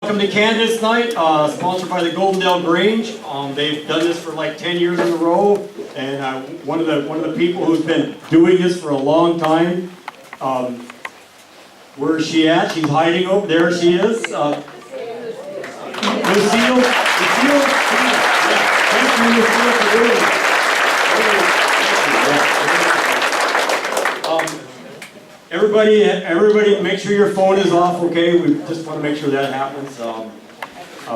Welcome to Candidates Night, sponsored by the Goldendale Grange. They've done this for like 10 years in a row, and one of the people who's been doing this for a long time. Where is she at? She's hiding over there. She is. Lucille. Thank you, Lucille, for doing it. Everybody, make sure your phone is off, okay? We just want to make sure that happens.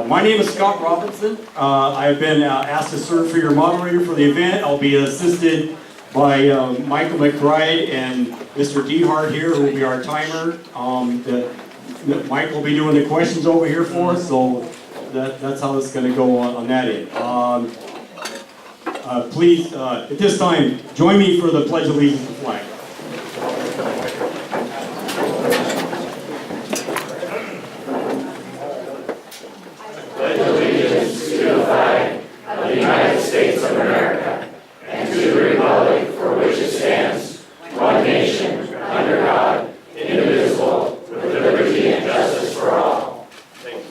My name is Scott Robinson. I've been asked to serve for your moderator for the event. I'll be assisted by Michael McBride and Mr. Dehart here, who will be our timer. Mike will be doing the questions over here for us, so that's how it's going to go on that end. Please, at this time, join me for the Pledge of Allegiance to the flag. States of America, and to the republic for which it stands, one nation, under God, indivisible, with liberty and justice for all. Thank you.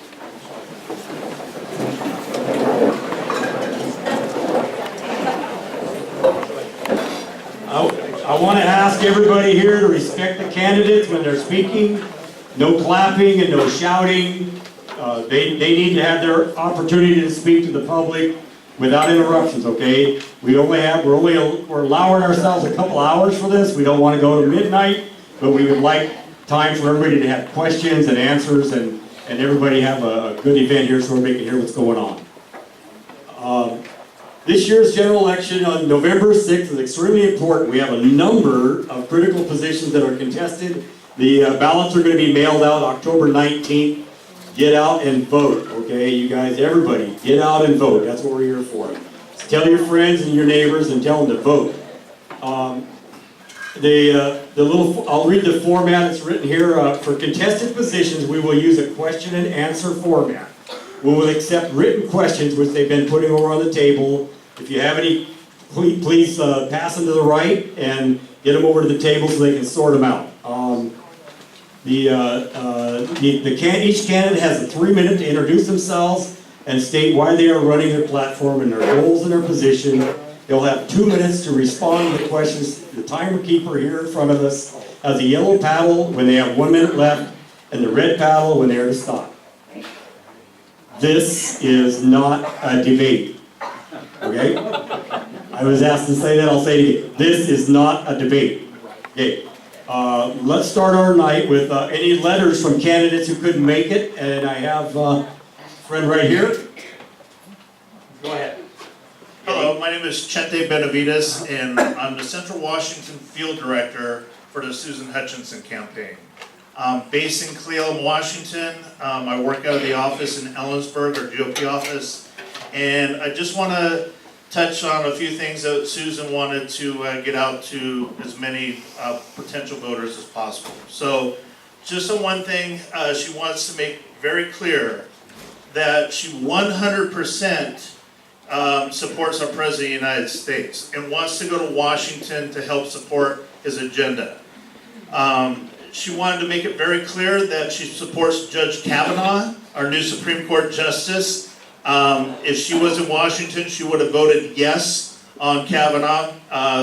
I want to ask everybody here to respect the candidates when they're speaking. No clapping and no shouting. They need to have their opportunity to speak to the public without interruptions, okay? We're allowing ourselves a couple hours for this. We don't want to go to midnight, but we would like time for everybody to have questions and answers and everybody have a good event here so everybody can hear what's going on. This year's general election on November 6th is extremely important. We have a number of critical positions that are contested. The ballots are going to be mailed out October 19th. Get out and vote, okay? You guys, everybody, get out and vote. That's what we're here for. Tell your friends and your neighbors and tell them to vote. I'll read the format. It's written here. For contested positions, we will use a question and answer format. We will accept written questions, which they've been putting over on the table. If you have any, please pass them to the right and get them over to the table so they can sort them out. Each candidate has a 3 minute to introduce themselves and state why they are running their platform and their goals and their position. They'll have 2 minutes to respond to the questions. The timer keeper here in front of us has a yellow paddle when they have 1 minute left and the red paddle when they are to stop. This is not a debate, okay? I was asked to say that, I'll say it again. This is not a debate, okay? Let's start our night with any letters from candidates who couldn't make it, and I have a friend right here. Go ahead. Hello, my name is Chente Benavides, and I'm the Central Washington Field Director for the Susan Hutchinson campaign. Based in Cleveland, Washington, I work out of the office in Ellensburg, our GOP office, and I just want to touch on a few things that Susan wanted to get out to as many potential voters as possible. So just on one thing, she wants to make very clear that she 100% supports our President of the United States and wants to go to Washington to help support his agenda. She wanted to make it very clear that she supports Judge Kavanaugh, our new Supreme Court Justice. If she was in Washington, she would have voted yes on Kavanaugh.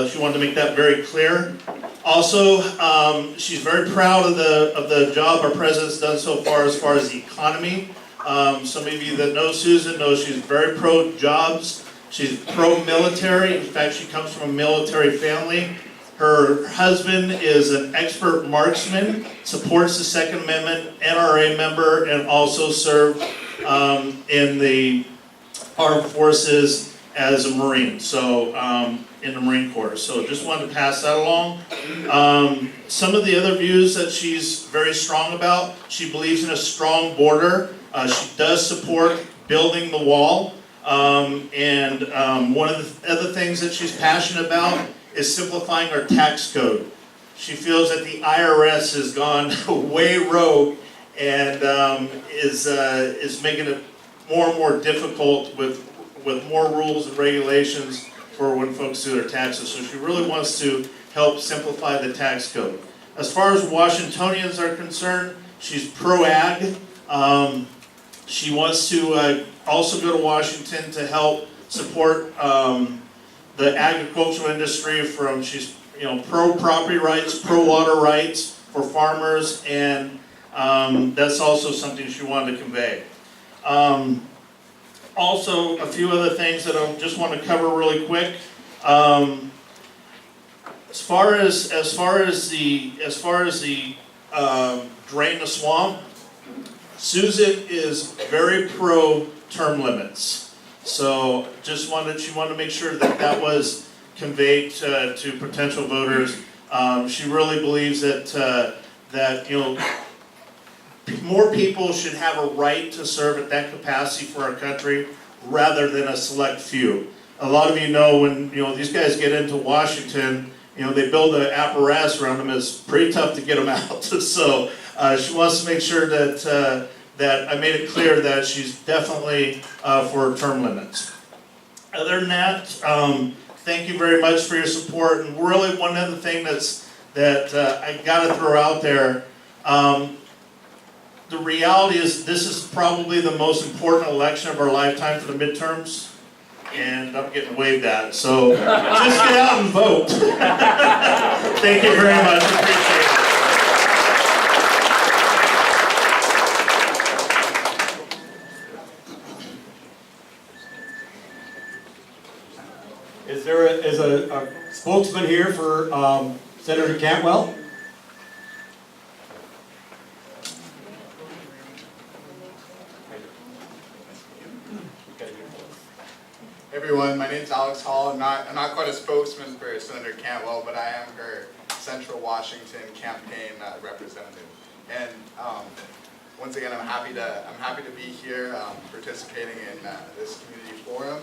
She wanted to make that very clear. Also, she's very proud of the job our president's done so far as the economy. Some of you that know Susan know she's very pro-jobs. She's pro-military. In fact, she comes from a military family. Her husband is an expert marksman, supports the Second Amendment, NRA member, and also served in the armed forces as a Marine, so in the Marine Corps. So just wanted to pass that along. Some of the other views that she's very strong about, she believes in a strong border. She does support building the wall. And one of the other things that she's passionate about is simplifying our tax code. She feels that the IRS has gone way rogue and is making it more and more difficult with more rules and regulations for when folks do their taxes. So she really wants to help simplify the tax code. As far as Washingtonians are concerned, she's pro-ag. She wants to also go to Washington to help support the agricultural industry. She's pro property rights, pro water rights for farmers, and that's also something she wanted to convey. Also, a few other things that I just want to cover really quick. As far as the drain the swamp, Susan is very pro term limits. So she wanted to make sure that was conveyed to potential voters. She really believes that more people should have a right to serve at that capacity for our country rather than a select few. A lot of you know when these guys get into Washington, they build an apparatus around them. It's pretty tough to get them out. So she wants to make sure that I made it clear that she's definitely for term limits. Other than that, thank you very much for your support. And really, one other thing that I got to throw out there. The reality is this is probably the most important election of our lifetime for the midterms. And I'm getting waved at, so just get out and vote. Thank you very much, appreciate it. Is there a spokesman here for Senator Cantwell? Hey everyone, my name's Alex Hall. I'm not quite a spokesman for Senator Cantwell, but I am her Central Washington campaign representative. And once again, I'm happy to be here participating in this community forum.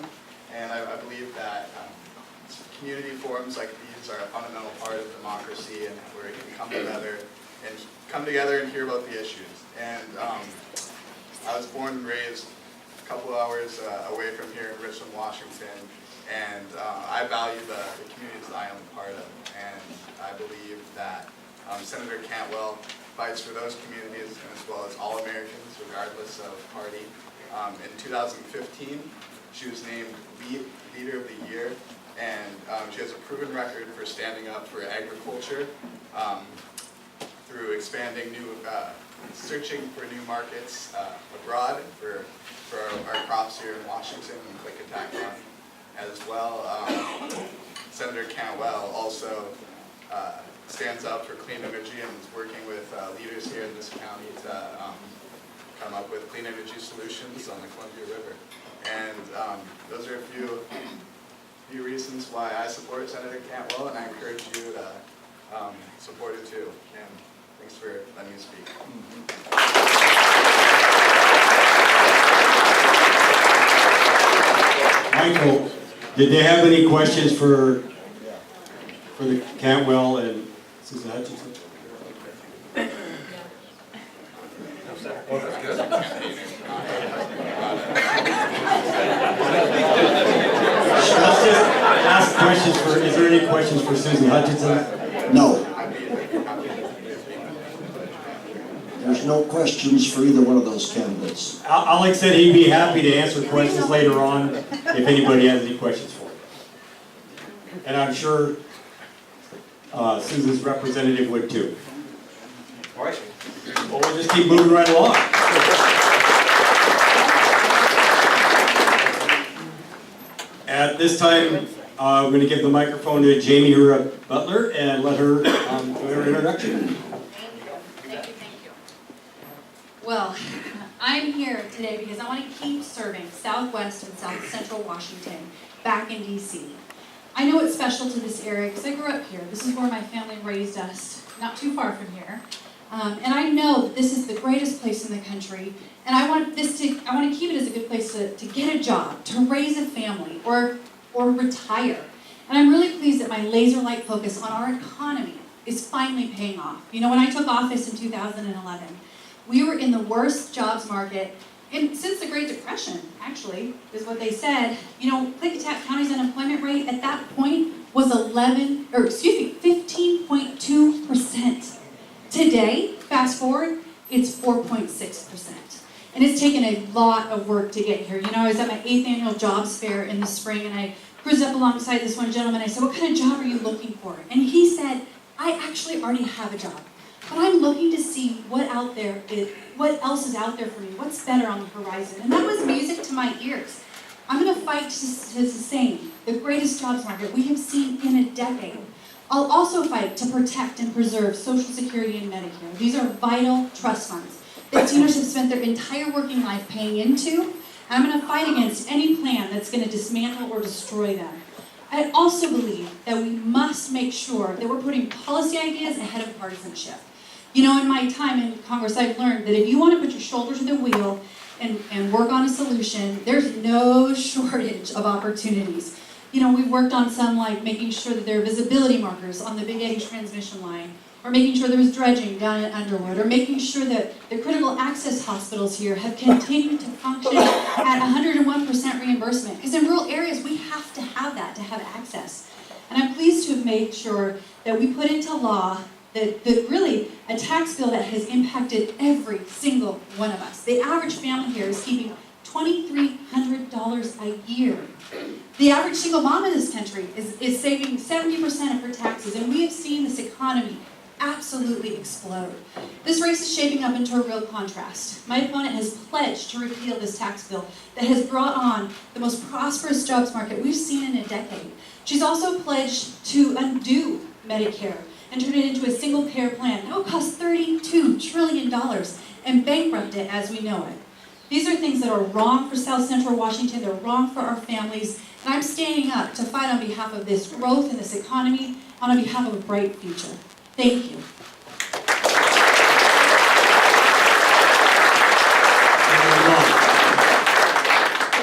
And I believe that community forums like these are a fundamental part of democracy, and where we can come together and hear about the issues. And I was born and raised a couple of hours away from here in Richland, Washington, and I value the communities that I am a part of, and I believe that Senator Cantwell fights for those communities and as well as all Americans, regardless of party. In 2015, she was named Leader of the Year, and she has a proven record for standing up for agriculture through expanding searching for new markets abroad for our crops here in Washington and Click Attack Run as well. Senator Cantwell also stands up for clean energy and is working with leaders here in this county to come up with clean energy solutions on the Columbia River. And those are a few reasons why I support Senator Cantwell, and I encourage you to support it too. And thanks for letting me speak. Michael, did they have any questions for the Cantwell and Susan Hutchinson? Oh, that's good. Let's just ask questions is there any questions for Susan Hutchinson? No. There's no questions for either one of those candidates. Alex said he'd be happy to answer questions later on if anybody has any questions for him. And I'm sure Susan's representative would too. All right. Well, we'll just keep moving right along. At this time, I'm going to give the microphone to Jaime Herrera Beutley and let her do her introduction. Thank you. Well, I'm here today because I want to keep serving Southwest and South Central Washington back in DC. I know it's special to this area because I grew up here. This is where my family raised us, not too far from here. And I know that this is the greatest place in the country, and I want to keep it as a good place to get a job, to raise a family, or retire. And I'm really pleased that my laser-like focus on our economy is finally paying off. You know, when I took office in 2011, we were in the worst jobs market since the Great Depression, actually, is what they said. You know, Clickatack County's unemployment rate at that point was 15.2%. Today, fast forward, it's 4.6%. And it's taken a lot of work to get here. You know, I was at my 8th annual jobs fair in the spring, and I cruised up alongside this one gentleman. I said, what kind of job are you looking for? And he said, I actually already have a job, but I'm looking to see what else is out there for me, what's better on the horizon. And that was music to my ears. I'm going to fight to sustain the greatest jobs market we have seen in a decade. I'll also fight to protect and preserve Social Security and Medicare. These are vital trust funds that seniors have spent their entire working life paying into. And I'm going to fight against any plan that's going to dismantle or destroy them. I also believe that we must make sure that we're putting policy ideas ahead of partisanship. You know, in my time in Congress, I've learned that if you want to put your shoulder to the wheel and work on a solution, there's no shortage of opportunities. You know, we've worked on some like making sure that there are visibility markers on the Big Eddy transmission line, or making sure there was dredging down at Underwood, or making sure that the critical access hospitals here have continued to function at 101% reimbursement. Because in rural areas, we have to have that to have access. And I'm pleased to have made sure that we put into law that really a tax bill that has impacted every single one of us. The average family here is keeping $2,300 a year. The average single mom in this country is saving 70% of her taxes, and we have seen this economy absolutely explode. This race is shaping up into a real contrast. My opponent has pledged to repeal this tax bill that has brought on the most prosperous jobs market we've seen in a decade. She's also pledged to undo Medicare and turn it into a single-payer plan that will cost $32 trillion and bankrupt it as we know it. These are things that are wrong for South Central Washington, they're wrong for our families, and I'm standing up to fight on behalf of this growth in this economy, and on behalf of a bright future. Thank you.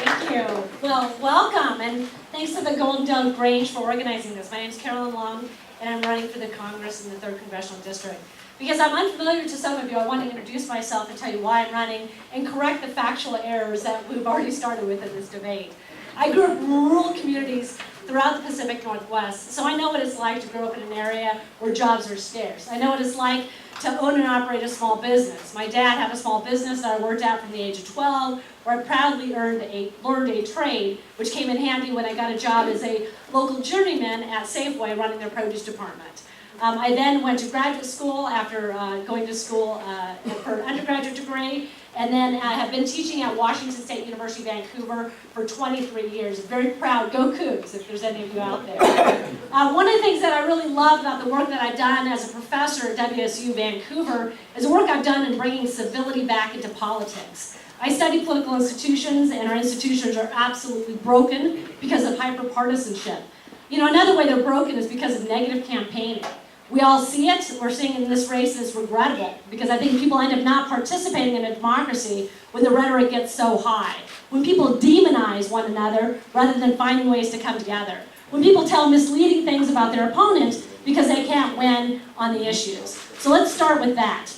Thank you. Well, welcome, and thanks to the Goldendale Grange for organizing this. My name is Carolyn Long, and I'm running for the Congress in the 3rd Congressional District. Because I'm unfamiliar to some of you, I want to introduce myself and tell you why I'm running and correct the factual errors that we've already started with in this debate. I grew up in rural communities throughout the Pacific Northwest, so I know what it's like to grow up in an area where jobs are scarce. I know what it's like to own and operate a small business. My dad had a small business that I worked at from the age of 12, where I proudly learned a trade, which came in handy when I got a job as a local journeyman at Safeway running their produce department. I then went to graduate school after going to school for an undergraduate degree, and then I have been teaching at Washington State University, Vancouver for 23 years. Very proud. Go Cougs, if there's any of you out there. One of the things that I really love about the work that I've done as a professor at WSU Vancouver is the work I've done in bringing civility back into politics. I study political institutions, and our institutions are absolutely broken because of hyper-partisanship. You know, another way they're broken is because of negative campaigning. We all see it. We're seeing it in this race, and it's regrettable because I think people end up not participating in a democracy when the rhetoric gets so high. When people demonize one another rather than finding ways to come together. When people tell misleading things about their opponent because they can't win on the issues. So let's start with that.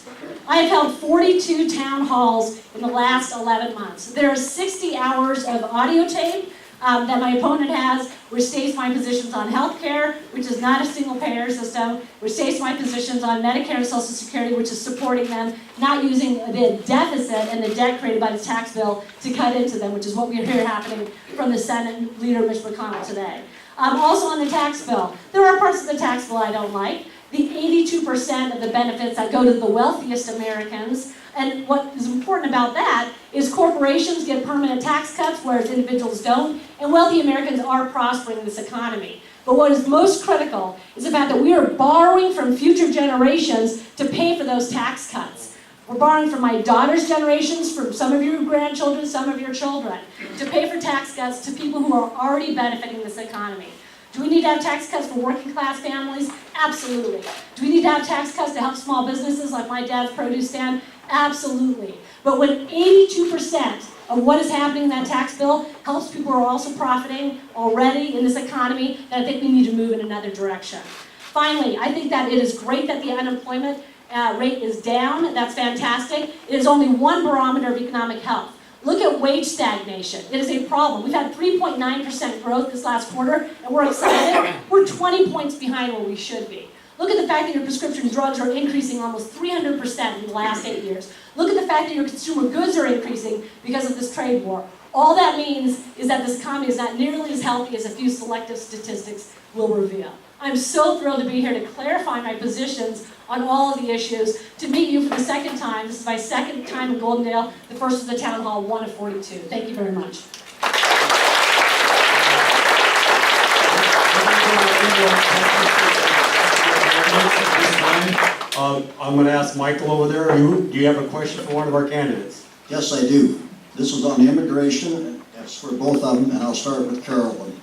I have held 42 town halls in the last 11 months. There are 60 hours of audio tape that my opponent has, which states my positions on health care, which is not a single-payer system, which states my positions on Medicare and Social Security, which is supporting them, not using the deficit and the debt created by the tax bill to cut into them, which is what we hear happening from the Senate leader, Mitch McConnell, today. Also on the tax bill, there are parts of the tax bill I don't like. The 82% of the benefits that go to the wealthiest Americans. And what is important about that is corporations get permanent tax cuts, whereas individuals don't, and wealthy Americans are prospering in this economy. But what is most critical is the fact that we are borrowing from future generations to pay for those tax cuts. We're borrowing from my daughter's generations, from some of your grandchildren, some of your children, to pay for tax cuts to people who are already benefiting this economy. Do we need to have tax cuts for working class families? Absolutely. Do we need to have tax cuts to help small businesses like my dad's produce stand? Absolutely. But when 82% of what is happening in that tax bill helps people who are also profiting already in this economy, then I think we need to move in another direction. Finally, I think that it is great that the unemployment rate is down. That's fantastic. It is only one barometer of economic health. Look at wage stagnation. It is a problem. We've had 3.9% growth this last quarter, and we're excited. We're 20 points behind where we should be. Look at the fact that your prescription drugs are increasing almost 300% in the last 8 years. Look at the fact that your consumer goods are increasing because of this trade war. All that means is that this economy is not nearly as healthy as a few selective statistics will reveal. I'm so thrilled to be here to clarify my positions on all of the issues, to meet you for the second time. This is my second time in Goldendale, the first of the town hall, 1 of 42. Thank you very much. I'm going to ask Michael over there, do you have a question for one of our candidates? Yes, I do. This is on immigration. It's for both of them, and I'll start with Carolyn.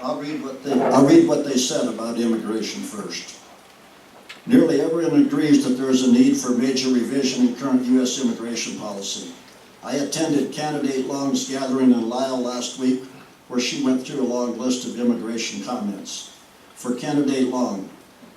I'll read what they said about immigration first. Nearly everyone agrees that there is a need for major revision in current U.S. immigration policy. I attended candidate Long's gathering in Lisle last week, where she went through a long list of immigration comments. For candidate Long,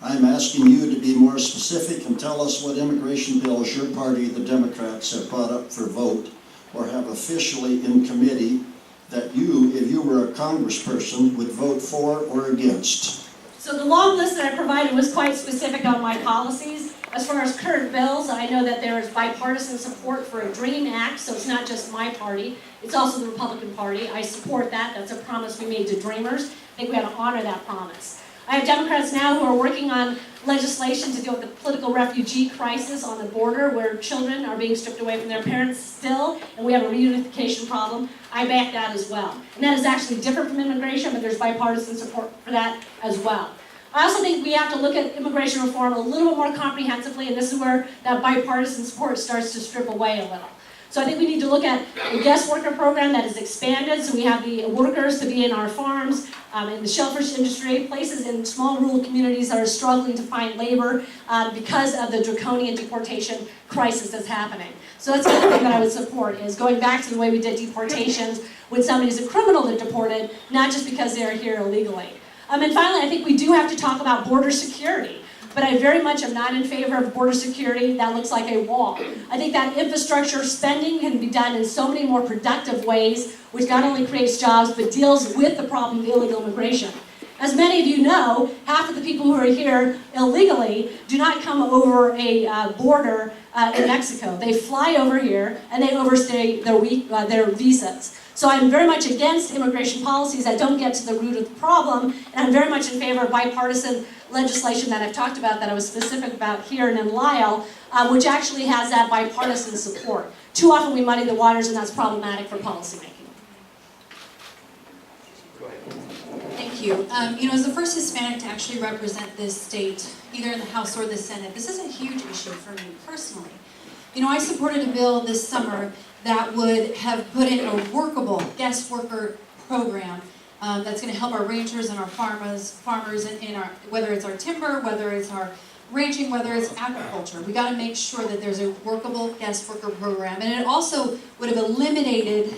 I'm asking you to be more specific and tell us what immigration bills your party, the Democrats, have brought up for vote or have officially in committee that you, if you were a congressperson, would vote for or against. So the long list that I provided was quite specific on my policies. As far as current bills, I know that there is bipartisan support for a DREAM Act, so it's not just my party, it's also the Republican Party. I support that. That's a promise we made to Dreamers. I think we have to honor that promise. I have Democrats now who are working on legislation to deal with the political refugee crisis on the border, where children are being stripped away from their parents still, and we have a reunification problem. I back that as well. And that is actually different from immigration, but there's bipartisan support for that as well. I also think we have to look at immigration reform a little bit more comprehensively, and this is where that bipartisan support starts to strip away a little. So I think we need to look at a guest worker program that is expanded, so we have the workers to be in our farms, in the shellfish industry, places in small rural communities that are struggling to find labor because of the draconian deportation crisis that's happening. So that's another thing that I would support, is going back to the way we did deportations when somebody's a criminal that's deported, not just because they're here illegally. And finally, I think we do have to talk about border security. But I very much am not in favor of border security that looks like a wall. I think that infrastructure spending can be done in so many more productive ways, which not only creates jobs, but deals with the problem of illegal immigration. As many of you know, half of the people who are here illegally do not come over a border in Mexico. They fly over here and they overstay their visas. So I'm very much against immigration policies that don't get to the root of the problem, and I'm very much in favor of bipartisan legislation that I've talked about, that I was specific about here and in Lisle, which actually has that bipartisan support. Too often we muddy the waters, and that's problematic for policymaking. Thank you. As the first Hispanic to actually represent this state, either in the House or the Senate, this is a huge issue for me personally. I supported a bill this summer that would have put in a workable guest worker program that's going to help our ranchers and our farmers in our, whether it's our timber, whether it's our ranching, whether it's agriculture. We got to make sure that there's a workable guest worker program, and it also would have eliminated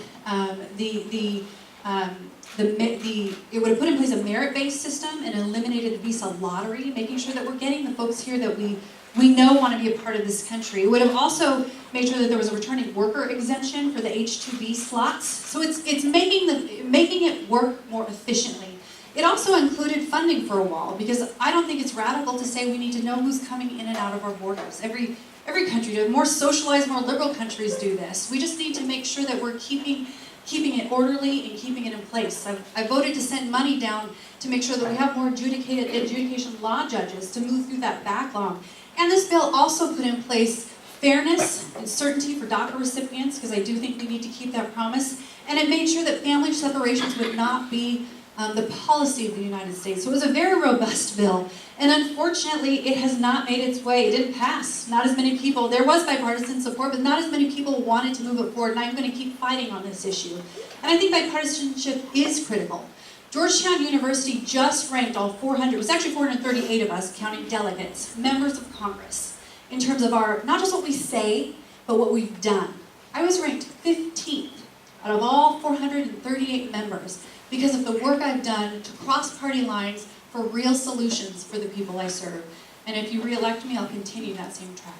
it would have put in place a merit-based system and eliminated the visa lottery, making sure that we're getting the folks here that we know want to be a part of this country. It would have also made sure that there was a returning worker exemption for the H-2B slots. So it's making it work more efficiently. It also included funding for a wall, because I don't think it's radical to say we need to know who's coming in and out of our borders. Every country, more socialized, more liberal countries do this. We just need to make sure that we're keeping it orderly and keeping it in place. I voted to send money down to make sure that we have more adjudication law judges to move through that backlog. And this bill also put in place fairness and certainty for DACA recipients, because I do think we need to keep that promise. And it made sure that family separations would not be the policy of the United States. So it was a very robust bill. And unfortunately, it has not made its way. It didn't pass. Not as many people, there was bipartisan support, but not as many people wanted to move it forward. And I'm going to keep fighting on this issue. And I think bipartisanship is critical. Georgetown University just ranked all 400, it was actually 438 of us, counting delegates, members of Congress, in terms of our, not just what we say, but what we've done. I was ranked 15th out of all 438 members because of the work I've done to cross party lines for real solutions for the people I serve. And if you re-elect me, I'll continue that same track.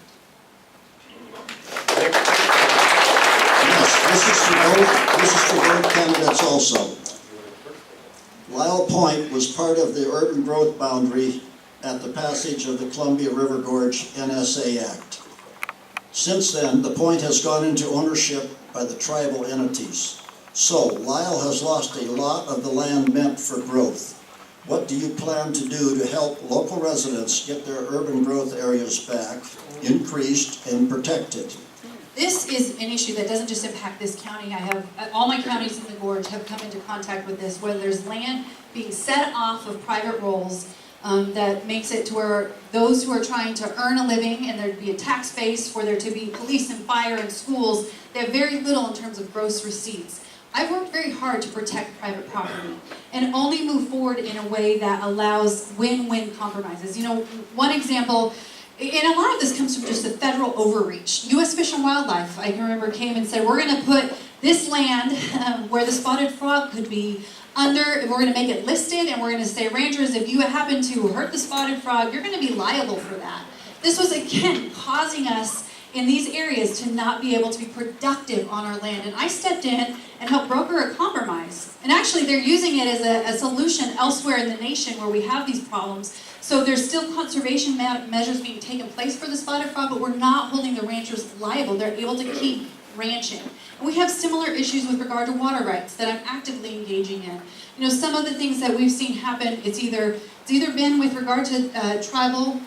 Yes, this is for both candidates also. Lyle Point was part of the urban growth boundary at the passage of the Columbia River Gorge NSA Act. Since then, the point has gone into ownership by the tribal entities. So, Lyle has lost a lot of the land meant for growth. What do you plan to do to help local residents get their urban growth areas back, increased, and protected? This is an issue that doesn't just impact this county. All my counties in the gorge have come into contact with this, whether there's land being set off of private rolls that makes it to where those who are trying to earn a living and there'd be a tax base for there to be police and fire and schools, they have very little in terms of gross receipts. I've worked very hard to protect private property and only move forward in a way that allows win-win compromises. You know, one example, and a lot of this comes from just the federal overreach. U.S. Fish and Wildlife, I can remember, came and said, we're going to put this land where the spotted frog could be under, we're going to make it listed, and we're going to say, rangers, if you happen to hurt the spotted frog, you're going to be liable for that. This was, again, causing us in these areas to not be able to be productive on our land. And I stepped in and helped broker a compromise. And actually, they're using it as a solution elsewhere in the nation where we have these problems. So there's still conservation measures being taken place for the spotted frog, but we're not holding the ranchers liable. They're able to keep ranching. And we have similar issues with regard to water rights that I'm actively engaging in. You know, some of the things that we've seen happen, it's either been with regard to tribal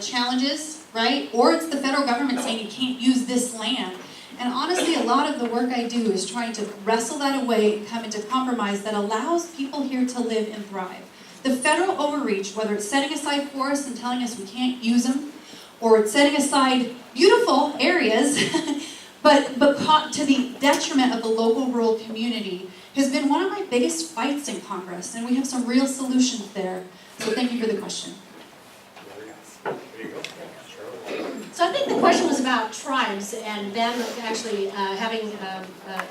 challenges, right? Or it's the federal government saying you can't use this land. And honestly, a lot of the work I do is trying to wrestle that away and come into compromise that allows people here to live and thrive. The federal overreach, whether it's setting aside forests and telling us we can't use them, or it's setting aside beautiful areas, but to the detriment of the local rural community, has been one of my biggest fights in Congress, and we have some real solutions there. So thank you for the question. So I think the question was about tribes and them actually having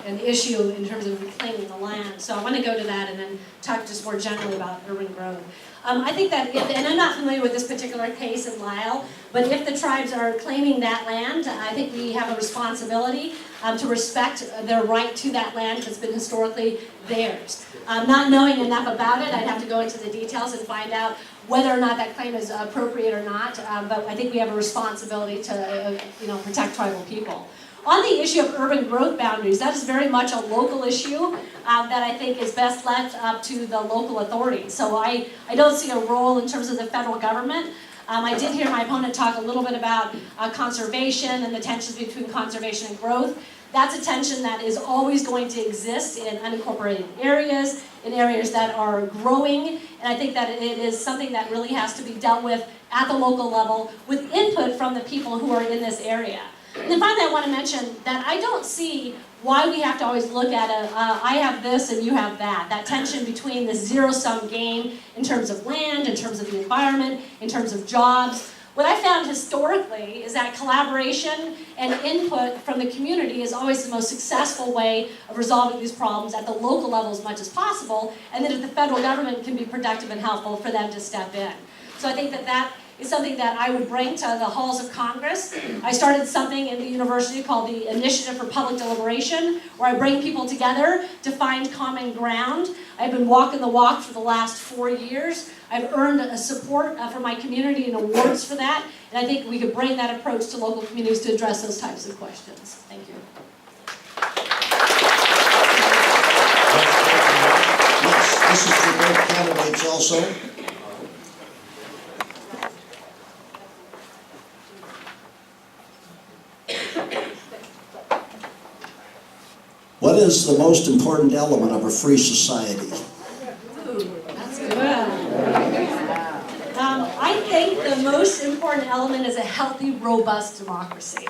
an issue in terms of reclaiming the land. So I want to go to that and then talk just more generally about urban growth. I think that, and I'm not familiar with this particular case in Lyle, but if the tribes are claiming that land, I think we have a responsibility to respect their right to that land that's been historically theirs. Not knowing enough about it, I'd have to go into the details and find out whether or not that claim is appropriate or not, but I think we have a responsibility to protect tribal people. On the issue of urban growth boundaries, that is very much a local issue that I think is best left up to the local authorities. So I don't see a role in terms of the federal government. I did hear my opponent talk a little bit about conservation and the tensions between conservation and growth. That's a tension that is always going to exist in unincorporated areas, in areas that are growing, and I think that it is something that really has to be dealt with at the local level with input from the people who are in this area. And then finally, I want to mention that I don't see why we have to always look at I have this and you have that. That tension between this zero-sum game in terms of land, in terms of the environment, in terms of jobs. What I found historically is that collaboration and input from the community is always the most successful way of resolving these problems at the local level as much as possible, and that if the federal government can be productive and helpful, for them to step in. So I think that is something that I would bring to the halls of Congress. I started something in the university called the Initiative for Public Deliberation, where I bring people together to find common ground. I've been walking the walk for the last 4 years. I've earned a support from my community and awards for that, and I think we could bring that approach to local communities to address those types of questions. Thank you. This is for both candidates also. What is the most important element of a free society? That's good. I think the most important element is a healthy, robust democracy.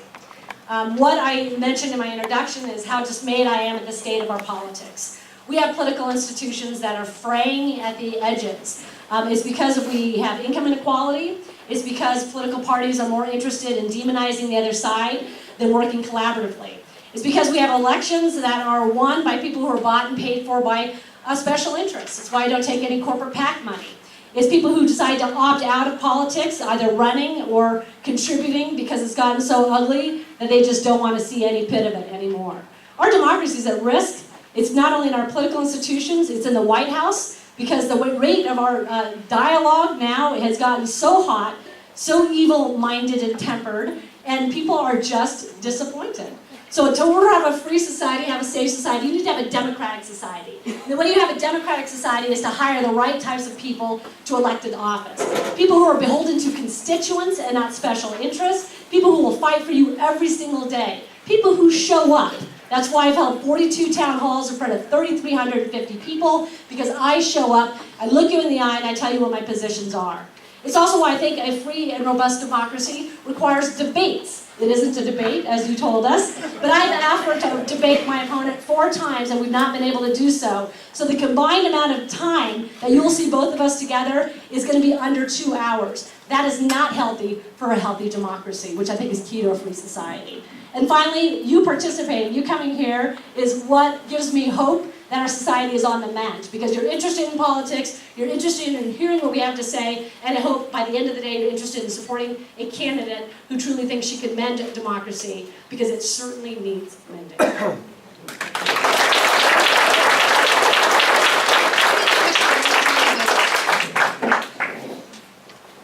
What I mentioned in my introduction is how dismayed I am at the state of our politics. We have political institutions that are fraying at the edges. It's because we have income inequality. It's because political parties are more interested in demonizing the other side than working collaboratively. It's because we have elections that are won by people who are bought and paid for by special interests. It's why I don't take any corporate PAC money. It's people who decide to opt out of politics, either running or contributing because it's gotten so ugly that they just don't want to see any bit of it anymore. Our democracy is at risk. It's not only in our political institutions, it's in the White House. because the rate of our dialogue now has gotten so hot, so evil-minded and tempered, and people are just disappointed. So to order have a free society, have a safe society, you need to have a democratic society. And the way you have a democratic society is to hire the right types of people to elected office. People who are beholden to constituents and not special interests. People who will fight for you every single day. People who show up. That's why I've held 42 town halls in front of 3,350 people, because I show up, I look you in the eye, and I tell you what my positions are. It's also why I think a free and robust democracy requires debates. It isn't a debate, as you told us, but I've offered to debate my opponent 4 times, and we've not been able to do so. So the combined amount of time that you will see both of us together is going to be under 2 hours. That is not healthy for a healthy democracy, which I think is key to a free society. And finally, you participating, you coming here, is what gives me hope that our society is on the mend, because you're interested in politics, you're interested in hearing what we have to say, and I hope by the end of the day you're interested in supporting a candidate who truly thinks she can mend democracy, because it certainly needs mending.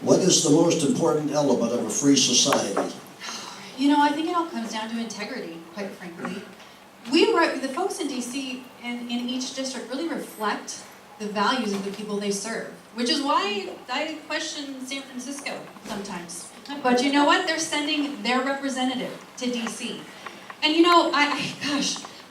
What is the most important element of a free society? You know, I think it all comes down to integrity, quite frankly. The folks in DC and in each district really reflect the values of the people they serve, which is why I question San Francisco sometimes. But you know what? They're sending their representative to DC. And you know, I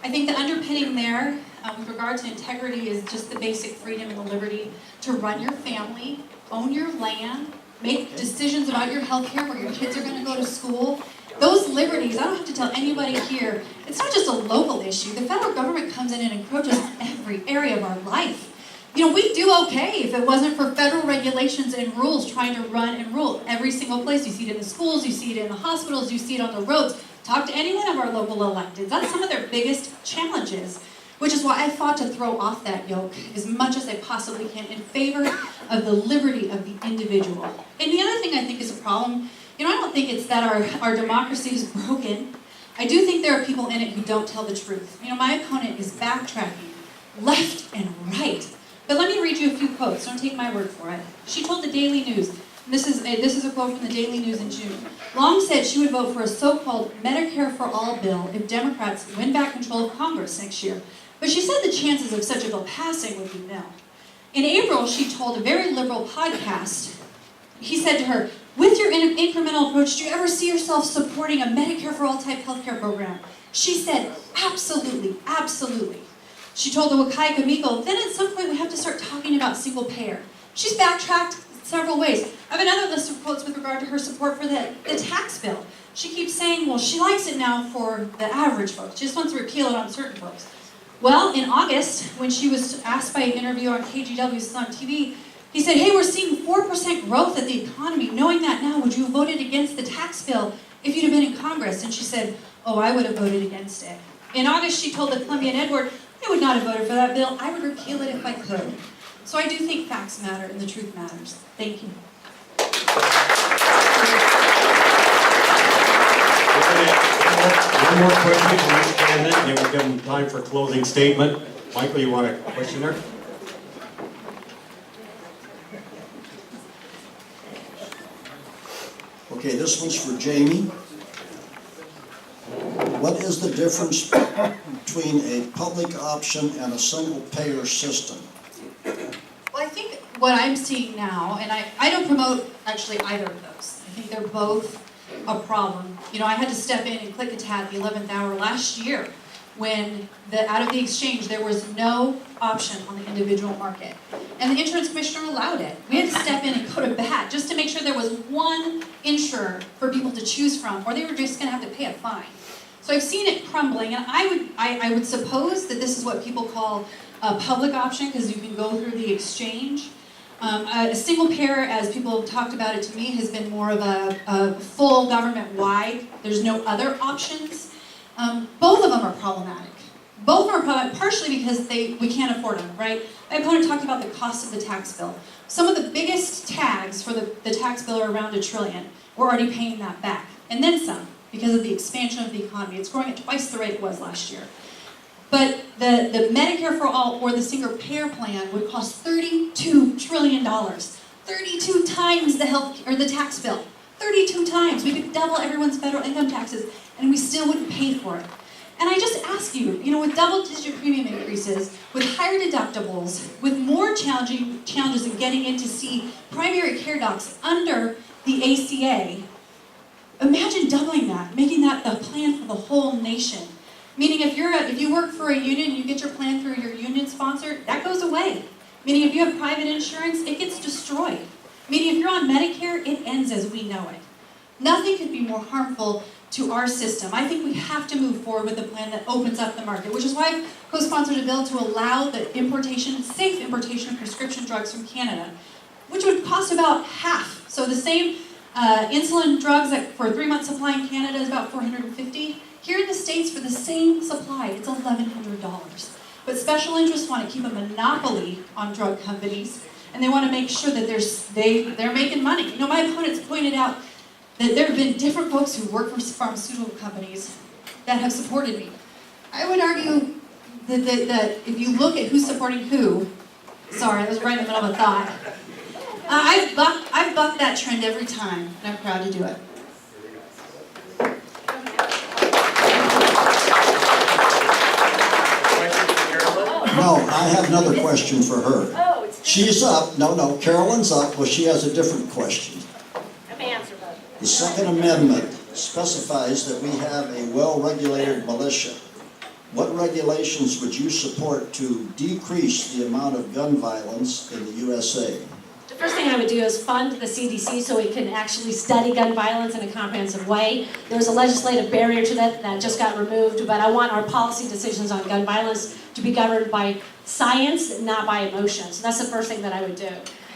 think the underpinning there with regard to integrity is just the basic freedom and the liberty to run your family, own your land, make decisions about your health care, where your kids are going to go to school. Those liberties, I don't have to tell anybody here, it's not just a local issue. The federal government comes in and encroaches every area of our life. You know, we'd do okay if it wasn't for federal regulations and rules trying to run and rule every single place. You see it in the schools, you see it in the hospitals, you see it on the roads. Talk to any one of our local electeds. That's some of their biggest challenges, which is why I fought to throw off that yoke as much as I possibly can in favor of the liberty of the individual. And the other thing I think is a problem, you know, I don't think it's that our democracy is broken. I do think there are people in it who don't tell the truth. You know, my opponent is backtracking left and right. But let me read you a few quotes. Don't take my word for it. She told the Daily News, and this is a quote from the Daily News in June. Long said she would vote for a so-called Medicare for All bill if Democrats win back control of Congress next year. But she said the chances of such a bill passing would be nil. In April, she told a very liberal podcast, he said to her, with your incremental approach, do you ever see yourself supporting a Medicare for All type healthcare program? She said, absolutely, absolutely. She told the Wakaika Miko, then at some point we have to start talking about single payer. She's backtracked several ways. I have another list of quotes with regard to her support for the tax bill. She keeps saying, well, she likes it now for the average folks. She just wants to repeal it on certain folks. Well, in August, when she was asked by an interviewer on KGW's on TV, he said, hey, we're seeing 4% growth in the economy. Knowing that now, would you have voted against the tax bill if you'd have been in Congress? And she said, oh, I would have voted against it. In August, she told the Columbian Edward, I would not have voted for that bill. I would repeal it if I could. So I do think facts matter and the truth matters. Thank you. One more question from each candidate, and then we'll give them time for closing statement. Michael, you want a question there? Okay, this one's for Jaime. What is the difference between a public option and a single payer system? Well, I think what I'm seeing now, and I don't promote actually either of those. I think they're both a problem. You know, I had to step in and click a tab at the 11th hour last year when out of the exchange there was no option on the individual market. And the insurance commissioner allowed it. We had to step in and go to bat just to make sure there was one insurer for people to choose from, or they were just going to have to pay a fine. So I've seen it crumbling, and I would suppose that this is what people call a public option, because you can go through the exchange. A single payer, as people have talked about it to me, has been more of a full government-wide. There's no other options. Both of them are problematic. Both of them are problematic, partially because we can't afford them, right? My opponent talked about the cost of the tax bill. Some of the biggest tags for the tax bill are around $1 trillion. We're already paying that back, and then some, because of the expansion of the economy. It's growing at twice the rate it was last year. But the Medicare for All or the single payer plan would cost $32 trillion. 32 times the health or the tax bill. 32 times. We could double everyone's federal income taxes and we still wouldn't pay for it. And I just ask you, with double-digit premium increases, with higher deductibles, with more challenges in getting in to see primary care docs under the ACA, imagine doubling that, making that the plan for the whole nation. Meaning if you work for a union, you get your plan through your union sponsor, that goes away. Meaning if you have private insurance, it gets destroyed. Meaning if you're on Medicare, it ends as we know it. Nothing could be more harmful to our system. I think we have to move forward with a plan that opens up the market, which is why I've co-sponsored a bill to allow the safe importation of prescription drugs from Canada, which would cost about half. So the same insulin drugs that for a 3-month supply in Canada is about $450. Here in the States, for the same supply, it's $1,100. But special interests want to keep a monopoly on drug companies, and they want to make sure that they're making money. My opponents pointed out that there have been different folks who work for pharmaceutical companies that have supported me. I would argue that if you look at who's supporting who, sorry, I was right in the middle of a thought. I've bucked that trend every time, and I'm proud to do it. No, I have another question for her. She's up. No, Carolyn's up. Well, she has a different question. The Second Amendment specifies that we have a well-regulated militia. What regulations would you support to decrease the amount of gun violence in the USA? The first thing I would do is fund the CDC so it can actually study gun violence in a comprehensive way. There's a legislative barrier to that just got removed, but I want our policy decisions on gun violence to be governed by science, not by emotions. So that's the first thing that I would do.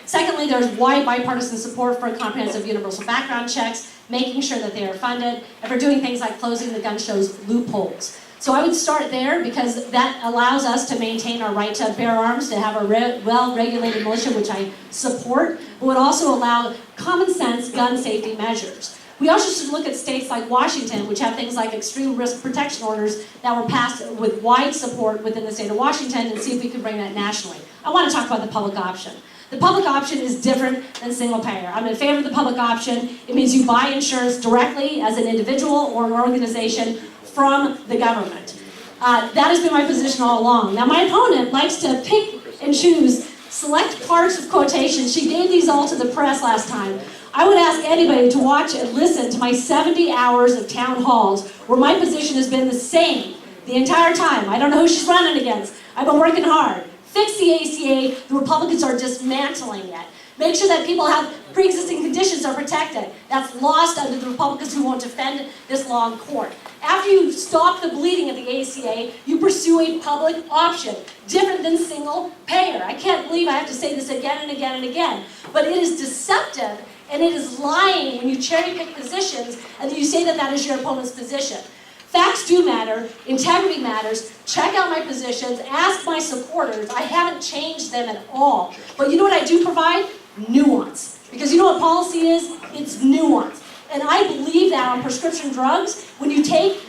Secondly, there's wide bipartisan support for comprehensive universal background checks, making sure that they are funded, and for doing things like closing the gun show's loopholes. So I would start there because that allows us to maintain our right to bear arms, to have a well-regulated militia, which I support, but would also allow common sense gun safety measures. We also should look at states like Washington, which have things like extreme risk protection orders that were passed with wide support within the state of Washington, and see if we can bring that nationally. I want to talk about the public option. The public option is different than single payer. I'm in favor of the public option. It means you buy insurance directly as an individual or an organization from the government. That has been my position all along. Now my opponent likes to pick and choose select parts of quotations. She gave these all to the press last time. I would ask anybody to watch and listen to my 70 hours of town halls where my position has been the same the entire time. I don't know who she's running against. I've been working hard. Fix the ACA, the Republicans are dismantling it. Make sure that people have pre-existing conditions are protected. That's lost under the Republicans who won't defend this law in court. After you stop the bleeding of the ACA, you pursue a public option, different than single payer. I can't believe I have to say this again and again and again, but it is deceptive and it is lying when you cherry pick positions and you say that that is your opponent's position. Facts do matter, integrity matters, check out my positions, ask my supporters. I haven't changed them at all. But you know what I do provide? Nuance. Because you know what policy is? It's nuance. And I believe that on prescription drugs, when you take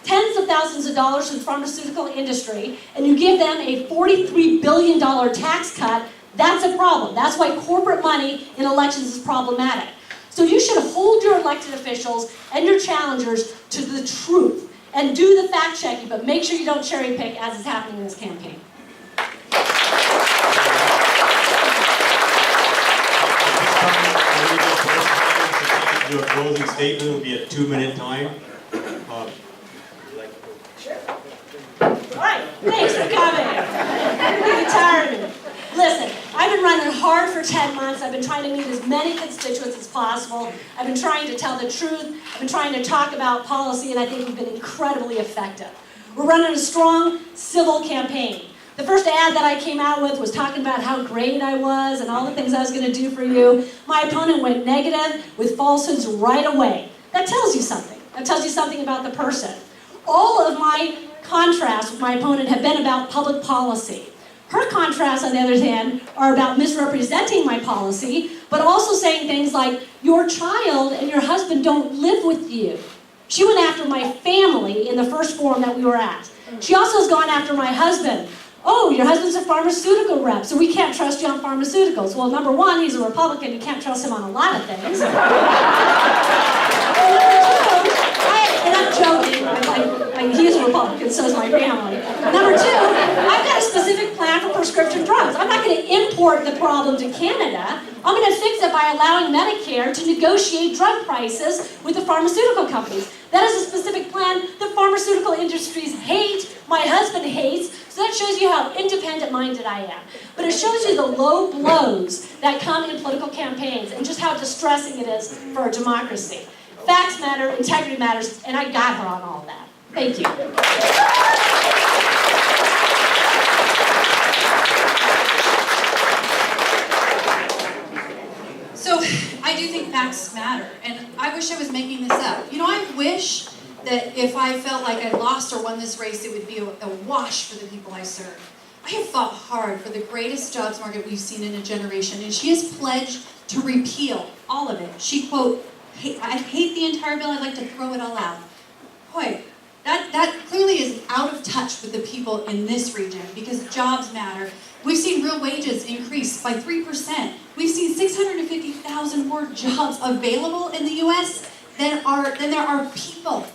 tens of thousands of dollars from the pharmaceutical industry and you give them a $43 billion tax cut, that's a problem. That's why corporate money in elections is problematic. So you should hold your elected officials and your challengers to the truth and do the fact checking, but make sure you don't cherry pick as is happening in this campaign. Do a closing statement, it'll be a 2-minute time. All right, thanks for coming. You're tired of me. Listen, I've been running hard for 10 months. I've been trying to meet as many constituents as possible. I've been trying to tell the truth. I've been trying to talk about policy, and I think we've been incredibly effective. We're running a strong civil campaign. The first ad that I came out with was talking about how great I was and all the things I was going to do for you. My opponent went negative with falsehoods right away. That tells you something. That tells you something about the person. All of my contrasts with my opponent have been about public policy. Her contrasts, on the other hand, are about misrepresenting my policy, but also saying things like, your child and your husband don't live with you. She went after my family in the first forum that we were at. She also has gone after my husband. Oh, your husband's a pharmaceutical rep, so we can't trust you on pharmaceuticals. Well, number one, he's a Republican. You can't trust him on a lot of things. And I'm joking. He's a Republican, so is my family. Number two, I've got a specific plan for prescription drugs. I'm not going to import the problem to Canada. I'm going to fix it by allowing Medicare to negotiate drug prices with the pharmaceutical companies. That is a specific plan the pharmaceutical industries hate, my husband hates, so that shows you how independent-minded I am. But it shows you the low blows that come in political campaigns and just how distressing it is for our democracy. Facts matter, integrity matters, and I got her on all that. Thank you. So, I do think facts matter, and I wish I was making this up. You know, I wish that if I felt like I lost or won this race, it would be a wash for the people I serve. I have fought hard for the greatest jobs market we've seen in a generation, and she has pledged to repeal all of it. She, quote, I hate the entire bill, I'd like to throw it all out. Boy, that clearly is out of touch with the people in this region, because jobs matter. We've seen real wages increase by 3%. We've seen 650,000 more jobs available in the U.S. than there are people.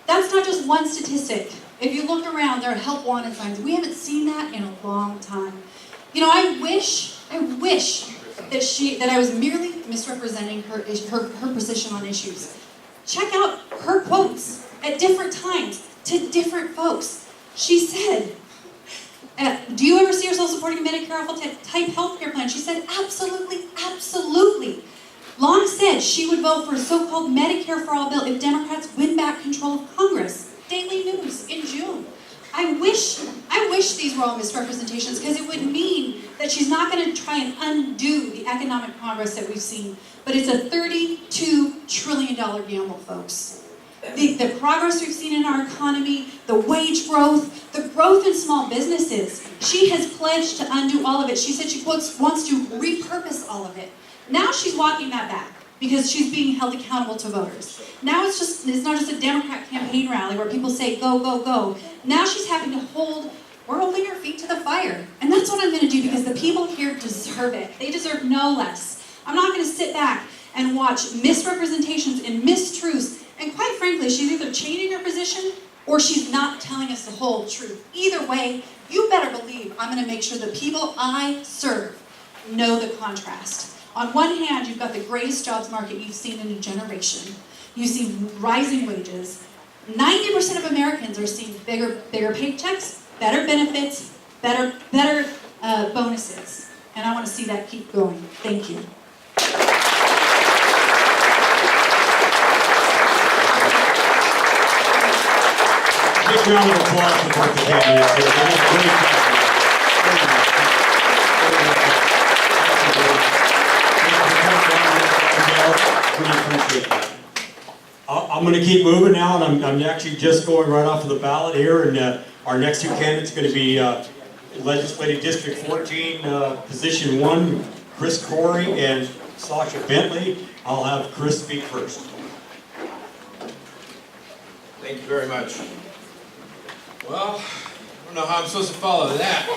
That's not just one statistic. If you look around, there are help wanted signs. We haven't seen that in a long time. You know, I wish that I was merely misrepresenting her position on issues. Check out her quotes at different times to different folks. She said, do you ever see yourself supporting a Medicare type healthcare plan? She said, absolutely, absolutely. Long said she would vote for a so-called Medicare for all bill if Democrats win back control of Congress. Daily News in June. I wish these were all misrepresentations, because it would mean that she's not going to try and undo the economic progress that we've seen. But it's a $32 trillion gamble, folks. The progress we've seen in our economy, the wage growth, the growth in small businesses. She has pledged to undo all of it. She said she wants to repurpose all of it. Now she's walking that back because she's being held accountable to voters. Now it's not just a Democrat campaign rally where people say, go, go, go. Now she's having to we're holding her feet to the fire. And that's what I'm going to do, because the people here deserve it. They deserve no less. I'm not going to sit back and watch misrepresentations and mistruths. And quite frankly, she's either changing her position or she's not telling us the whole truth. Either way, you better believe I'm going to make sure the people I serve know the contrast. On one hand, you've got the greatest jobs market you've seen in a generation. You see rising wages. 90% of Americans are seeing bigger paychecks, better benefits, better bonuses. And I want to see that keep going. Thank you. Big round of applause for both the candidates here. They did a great job. Really appreciate that. I'm going to keep moving now, and I'm actually just going right off of the ballot here, and our next two candidates are going to be Legislative District 14, Position 1, Chris Corey and Sasha Bentley. I'll have Chris speak first. Thank you very much. Well, I don't know how I'm supposed to follow that.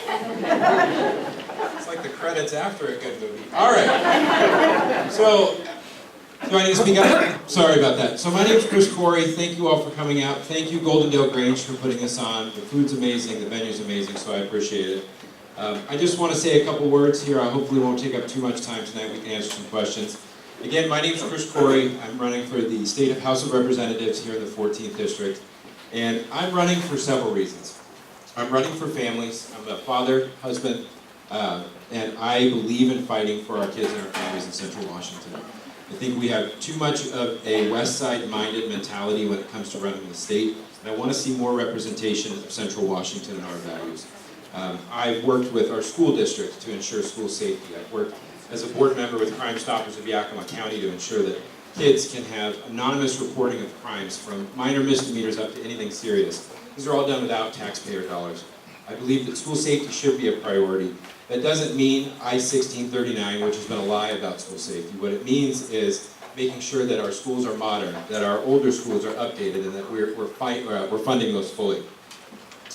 It's like the credits after a good movie. All right. So, do I need to speak up? Sorry about that. So my name is Chris Corey. Thank you all for coming out. Thank you, Goldendale Grange, for putting this on. The food's amazing. The menu's amazing, so I appreciate it. I just want to say a couple words here. I hopefully won't take up too much time tonight. We can answer some questions. Again, my name is Chris Corey. I'm running for the State House of Representatives here in the 14th District. And I'm running for several reasons. I'm running for families. I'm a father, husband, and I believe in fighting for our kids and our families in Central Washington. I think we have too much of a West Side-minded mentality when it comes to running the state, and I want to see more representation of Central Washington and our values. I've worked with our school district to ensure school safety. I've worked as a board member with Crime Stoppers of Yakima County to ensure that kids can have anonymous reporting of crimes, from minor misdemeanors up to anything serious. These are all done without taxpayer dollars. I believe that school safety should be a priority. That doesn't mean I-1639, which has been a lie about school safety. What it means is making sure that our schools are modern, that our older schools are updated, and that we're funding those fully.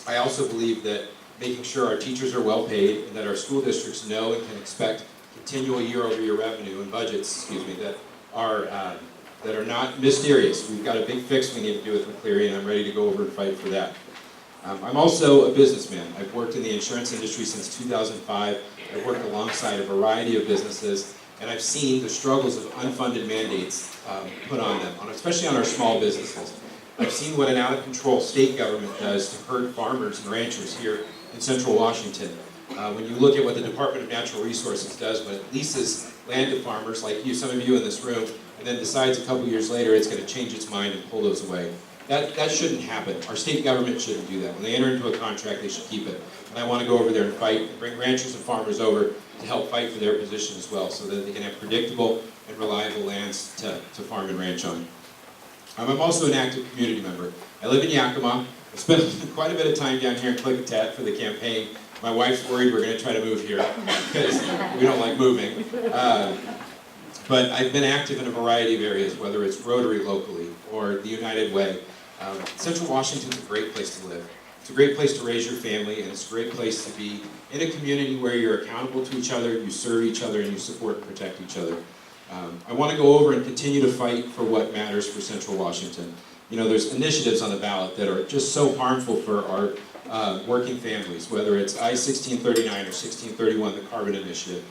I also believe that making sure our teachers are well paid and that our school districts know and can expect continual year-over-year revenue and budgets, that are not mysterious. We've got a big fix we need to do with McCleary, and I'm ready to go over and fight for that. I'm also a businessman. I've worked in the insurance industry since 2005. I've worked alongside a variety of businesses, and I've seen the struggles of unfunded mandates put on them, especially on our small businesses. I've seen what an out-of-control state government does to hurt farmers and ranchers here in central Washington. When you look at what the Department of Natural Resources does when it leases land to farmers like you, some of you in this room, and then decides a couple years later it's going to change its mind and pull those away. That shouldn't happen. Our state government shouldn't do that. When they enter into a contract, they should keep it. And I want to go over there and fight, and bring ranchers and farmers over to help fight for their position as well, so that they can have predictable and reliable lands to farm and ranch on. I'm also an active community member. I live in Yakima. I spent quite a bit of time down here in Klickitat for the campaign. My wife's worried we're going to try to move here because we don't like moving. But I've been active in a variety of areas, whether it's Rotary locally or the United Way. Central Washington's a great place to live. It's a great place to raise your family, and it's a great place to be in a community where you're accountable to each other, you serve each other, and you support and protect each other. I want to go over and continue to fight for what matters for Central Washington. You know, there's initiatives on the ballot that are just so harmful for our working families, whether it's I-1639 or 1631, the Carbon Initiative.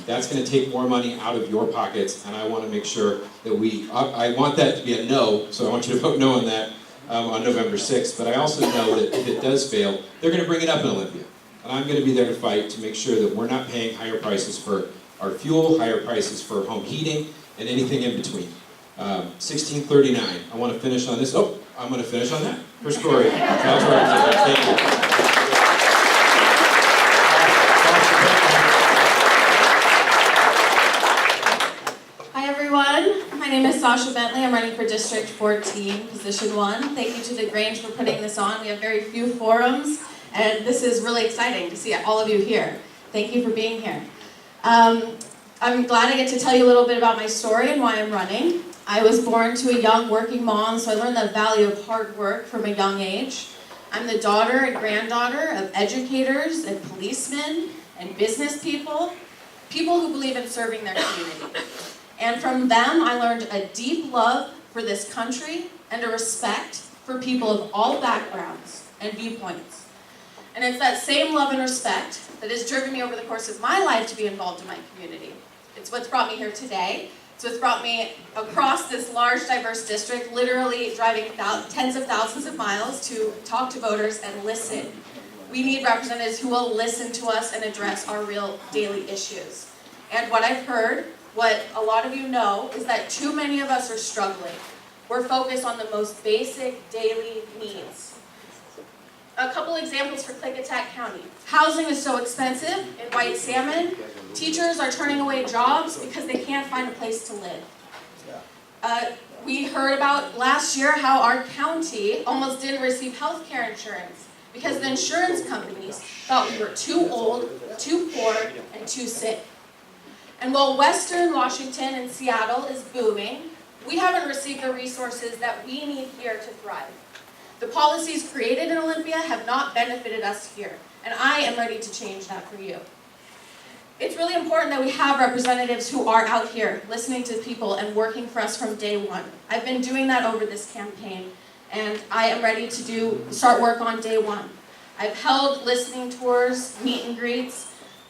That's going to take more money out of your pockets, and I want to make sure that I want that to be a no, so I want you to vote no on that on November 6th, but I also know that if it does fail, they're going to bring it up in Olympia. And I'm going to be there to fight to make sure that we're not paying higher prices for our fuel, higher prices for home heating, and anything in between. 1639, I want to finish on this. Oh, I'm going to finish on that. For Story. Thank you. My name is Sasha Bentley. I'm running for District 14, Position 1. Thank you to the Grange for putting this on. We have very few forums, and this is really exciting to see all of you here. Thank you for being here. I'm glad I get to tell you a little bit about my story and why I'm running. I was born to a young working mom, so I learned the value of hard work from a young age. I'm the daughter and granddaughter of educators and policemen and business people, people who believe in serving their community. And from them, I learned a deep love for this country and a respect for people of all backgrounds and viewpoints. And it's that same love and respect that has driven me over the course of my life to be involved in my community. It's what's brought me here today. It's what's brought me across this large, diverse district, literally driving tens of thousands of miles to talk to voters and listen. We need representatives who will listen to us and address our real daily issues. And what I've heard, what a lot of you know, is that too many of us are struggling. We're focused on the most basic daily needs. A couple examples for Klickitat County. Housing is so expensive in White Salmon. Teachers are turning away jobs because they can't find a place to live. We heard about last year how our county almost didn't receive health care insurance because the insurance companies thought we were too old, too poor, and too sick. And while Western Washington and Seattle is booming, we haven't received the resources that we need here to thrive. The policies created in Olympia have not benefited us here, and I am ready to change that for you. It's really important that we have representatives who are out here listening to people and working for us from day one. I've been doing that over this campaign, and I am ready to start work on day one. I've held listening tours, meet and greets,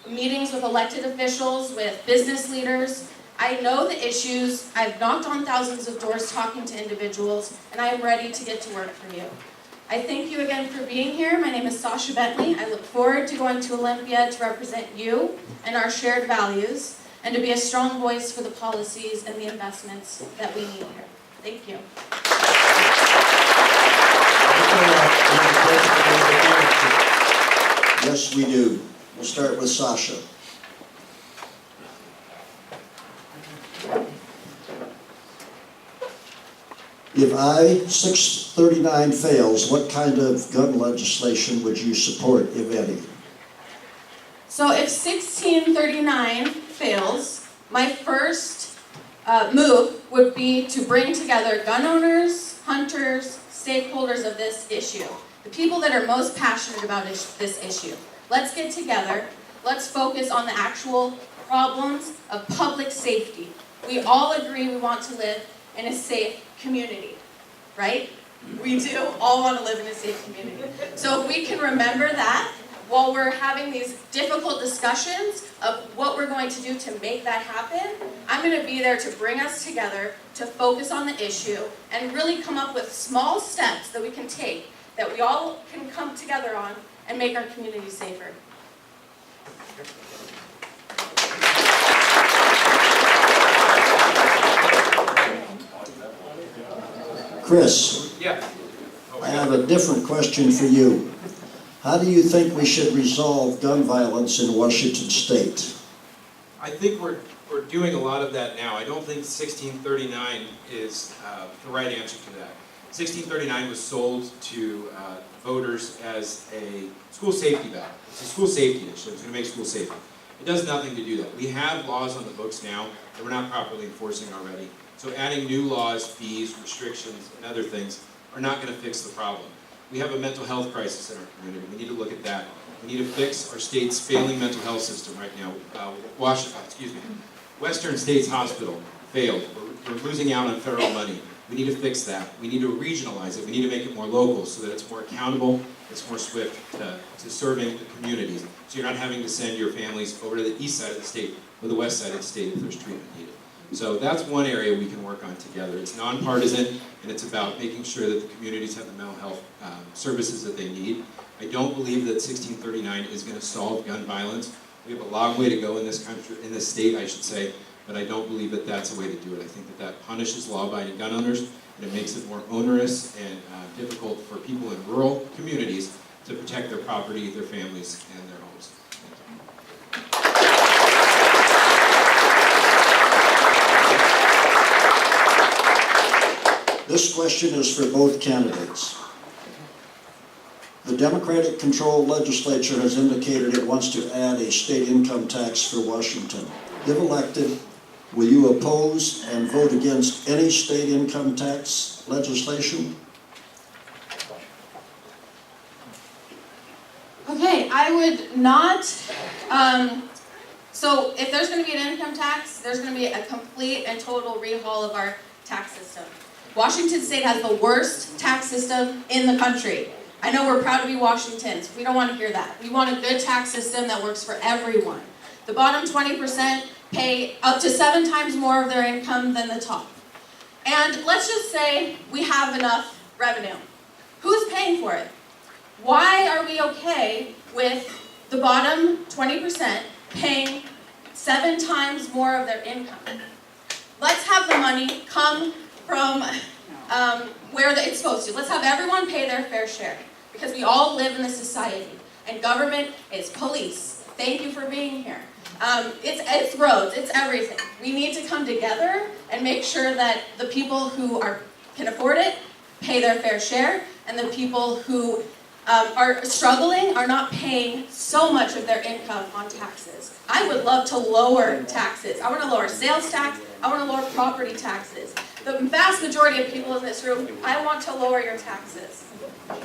meetings with elected officials, with business leaders. I know the issues. I've knocked on thousands of doors talking to individuals, and I am ready to get to work for you. I thank you again for being here. My name is Sasha Bentley. I look forward to going to Olympia to represent you and our shared values, and to be a strong voice for the policies and the investments that we need here. Thank you. Yes, we do. We'll start with Sasha. If I-639 fails, what kind of gun legislation would you support, if any? So if 1639 fails, my first move would be to bring together gun owners, hunters, stakeholders of this issue. the people that are most passionate about this issue. Let's get together. Let's focus on the actual problems of public safety. We all agree we want to live in a safe community, right? We do all want to live in a safe community. So if we can remember that while we're having these difficult discussions of what we're going to do to make that happen, I'm going to be there to bring us together, to focus on the issue, and really come up with small steps that we can take, that we all can come together on, and make our community safer. Chris, Yeah. I have a different question for you. How do you think we should resolve gun violence in Washington State? I think we're doing a lot of that now. I don't think 1639 is the right answer to that. 1639 was sold to voters as a school safety ballot. It's a school safety issue. It's going to make school safer. It does nothing to do that. We have laws on the books now that we're not properly enforcing already. So adding new laws, fees, restrictions, and other things are not going to fix the problem. We have a mental health crisis in our community. We need to look at that. We need to fix our state's failing mental health system right now. Western States Hospital failed. We're losing out on federal money. We need to fix that. We need to regionalize it. We need to make it more local so that it's more accountable, it's more swift to serving the communities. So you're not having to send your families over to the east side of the state or the west side of the state if there's treatment needed. So that's one area we can work on together. It's nonpartisan, and it's about making sure that the communities have the mental health services that they need. I don't believe that 1639 is going to solve gun violence. We have a long way to go in this country, in this state, I should say, but I don't believe that that's a way to do it. I think that that punishes law-abiding gun owners, and it makes it more onerous and difficult for people in rural communities to protect their property, their families, and their homes. This question is for both candidates. The Democratic-controlled legislature has indicated it wants to add a state income tax for Washington. If elected, will you oppose and vote against any state income tax legislation? Okay, I would not, so if there's going to be an income tax, there's going to be a complete and total rehaul of our tax system. Washington State has the worst tax system in the country. I know we're proud to be Washingtons. We don't want to hear that. We want a good tax system that works for everyone. The bottom 20% pay up to 7 times more of their income than the top. And let's just say we have enough revenue. Who's paying for it? Why are we okay with the bottom 20% paying 7 times more of their income? Let's have the money come from where it's supposed to. Let's have everyone pay their fair share, because we all live in a society, and government is police. Thank you for being here. It's roads, it's everything. We need to come together and make sure that the people who can afford it pay their fair share, and the people who are struggling are not paying so much of their income on taxes. I would love to lower taxes. I want to lower sales tax. I want to lower property taxes. The vast majority of people in this room, I want to lower your taxes.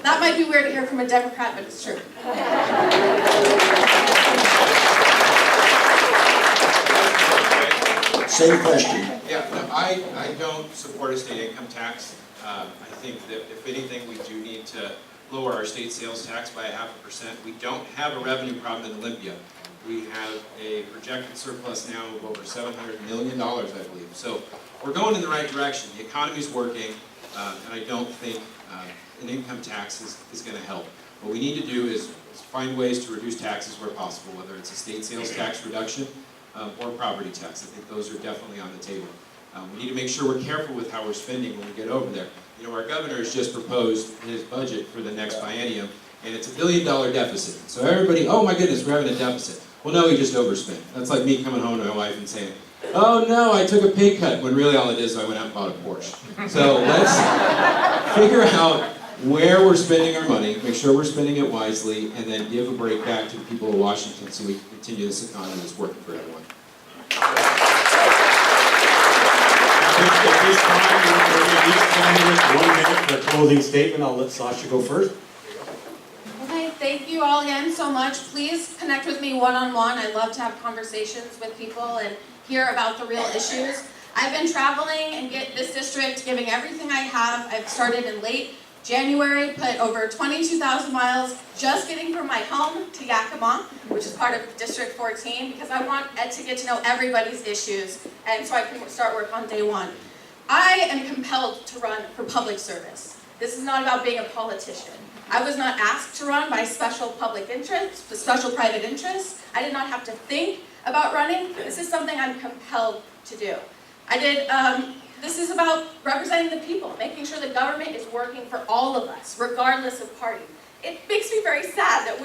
That might be weird to hear from a Democrat, but it's true. Same question. Yeah, no, I don't support a state income tax. I think that if anything, we do need to lower our state sales tax by 0.5%. We don't have a revenue problem in Olympia. We have a projected surplus now of over $700 million, I believe. So we're going in the right direction. The economy's working, and I don't think an income tax is going to help. What we need to do is find ways to reduce taxes where possible, whether it's a state sales tax reduction or property tax. I think those are definitely on the table. We need to make sure we're careful with how we're spending when we get over there. You know, our governor has just proposed his budget for the next biennium, and it's $1 billion deficit. So everybody, oh my goodness, we're having a deficit. Well, no, he just overspent. That's like me coming home to my wife and saying, oh no, I took a pay cut, when really all it is, I went out and bought a Porsche. So let's figure out where we're spending our money, make sure we're spending it wisely, and then give a break back to the people of Washington so we can continue this economy that's working for everyone. At this time, we're going to give each candidate 1 minute for a closing statement. I'll let Sasha go first. thank you all again so much. Please connect with me one-on-one. I love to have conversations with people and hear about the real issues. I've been traveling and get this district, giving everything I have. I've started in late January, put over 22,000 miles just getting from my home to Yakima, which is part of District 14, because I want Ed to get to know everybody's issues, and so I can start work on day one. I am compelled to run for public service. This is not about being a politician. I was not asked to run by special public interest, special private interests. I did not have to think about running. This is something I'm compelled to do. This is about representing the people, making sure the government is working for all of us, regardless of party. It makes me very sad that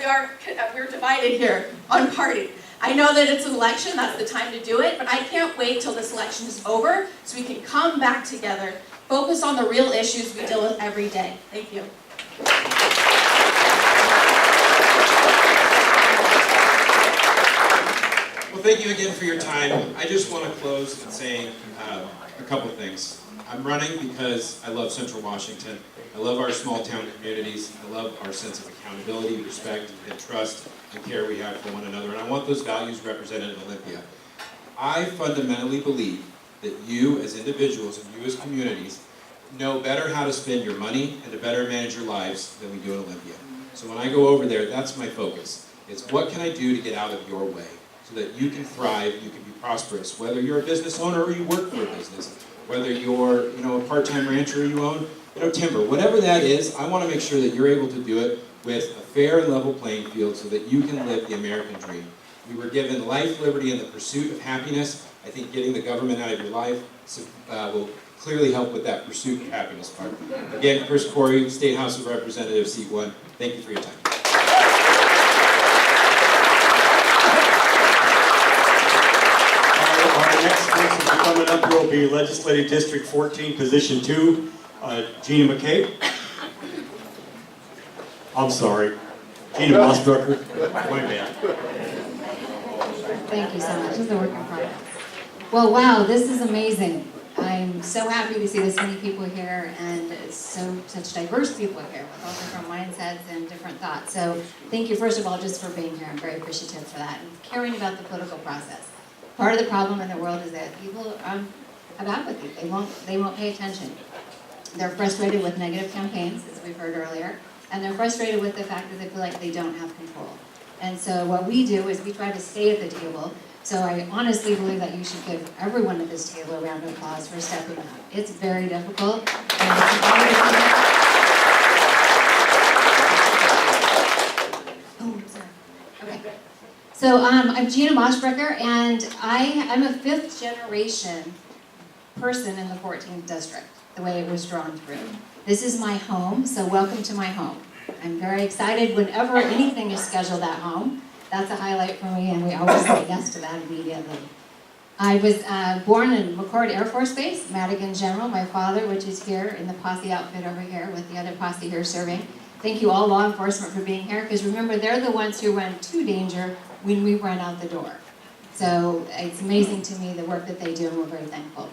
we're divided here on party. I know that it's an election, that's the time to do it, but I can't wait till this election is over so we can come back together, focus on the real issues we deal with every day. Thank you. Well, thank you again for your time. I just want to close with saying a couple things. I'm running because I love Central Washington. I love our small town communities. I love our sense of accountability, respect, and trust and care we have for one another. And I want those values represented in Olympia. I fundamentally believe that you as individuals and you as communities know better how to spend your money and to better manage your lives than we do in Olympia. So when I go over there, that's my focus. It's what can I do to get out of your way so that you can thrive, you can be prosperous, whether you're a business owner or you work for a business, whether you're a part-time rancher or you own timber, whatever that is. I want to make sure that you're able to do it with a fair and level playing field so that you can live the American dream. We were given life, liberty, and the pursuit of happiness. I think getting the government out of your life will clearly help with that pursuit of happiness part. Again, Chris Corey, State House of Representatives, Seat 1. Thank you for your time. Our next person coming up will be Legislative District 14, Position 2, Gina McKay. I'm sorry, Gina Mossbrucker. My bad. Thank you so much. This is a work in progress. Well, wow, this is amazing. I'm so happy to see this many people here and such diverse people here with all different mindsets and different thoughts. So thank you, first of all, just for being here. I'm very appreciative for that and caring about the political process. Part of the problem in the world is that people have apathy. They won't pay attention. They're frustrated with negative campaigns, as we've heard earlier, and they're frustrated with the fact that they feel like they don't have control. And so what we do is we try to stay at the table. So I honestly believe that you should give everyone at this table a round of applause for stepping up. It's very difficult. So I'm Gina Mossbrucker, and I'm a fifth generation person in the 14th district, the way it was drawn through. This is my home, so welcome to my home. I'm very excited whenever anything is scheduled at home. That's a highlight for me, and we always say yes to that immediately. I was born in McCord Air Force Base, Madigan General. My father, which is here in the posse outfit over here with the other posse here serving. Thank you all law enforcement for being here, because remember, they're the ones who run to danger when we run out the door. So it's amazing to me the work that they do, and we're very thankful.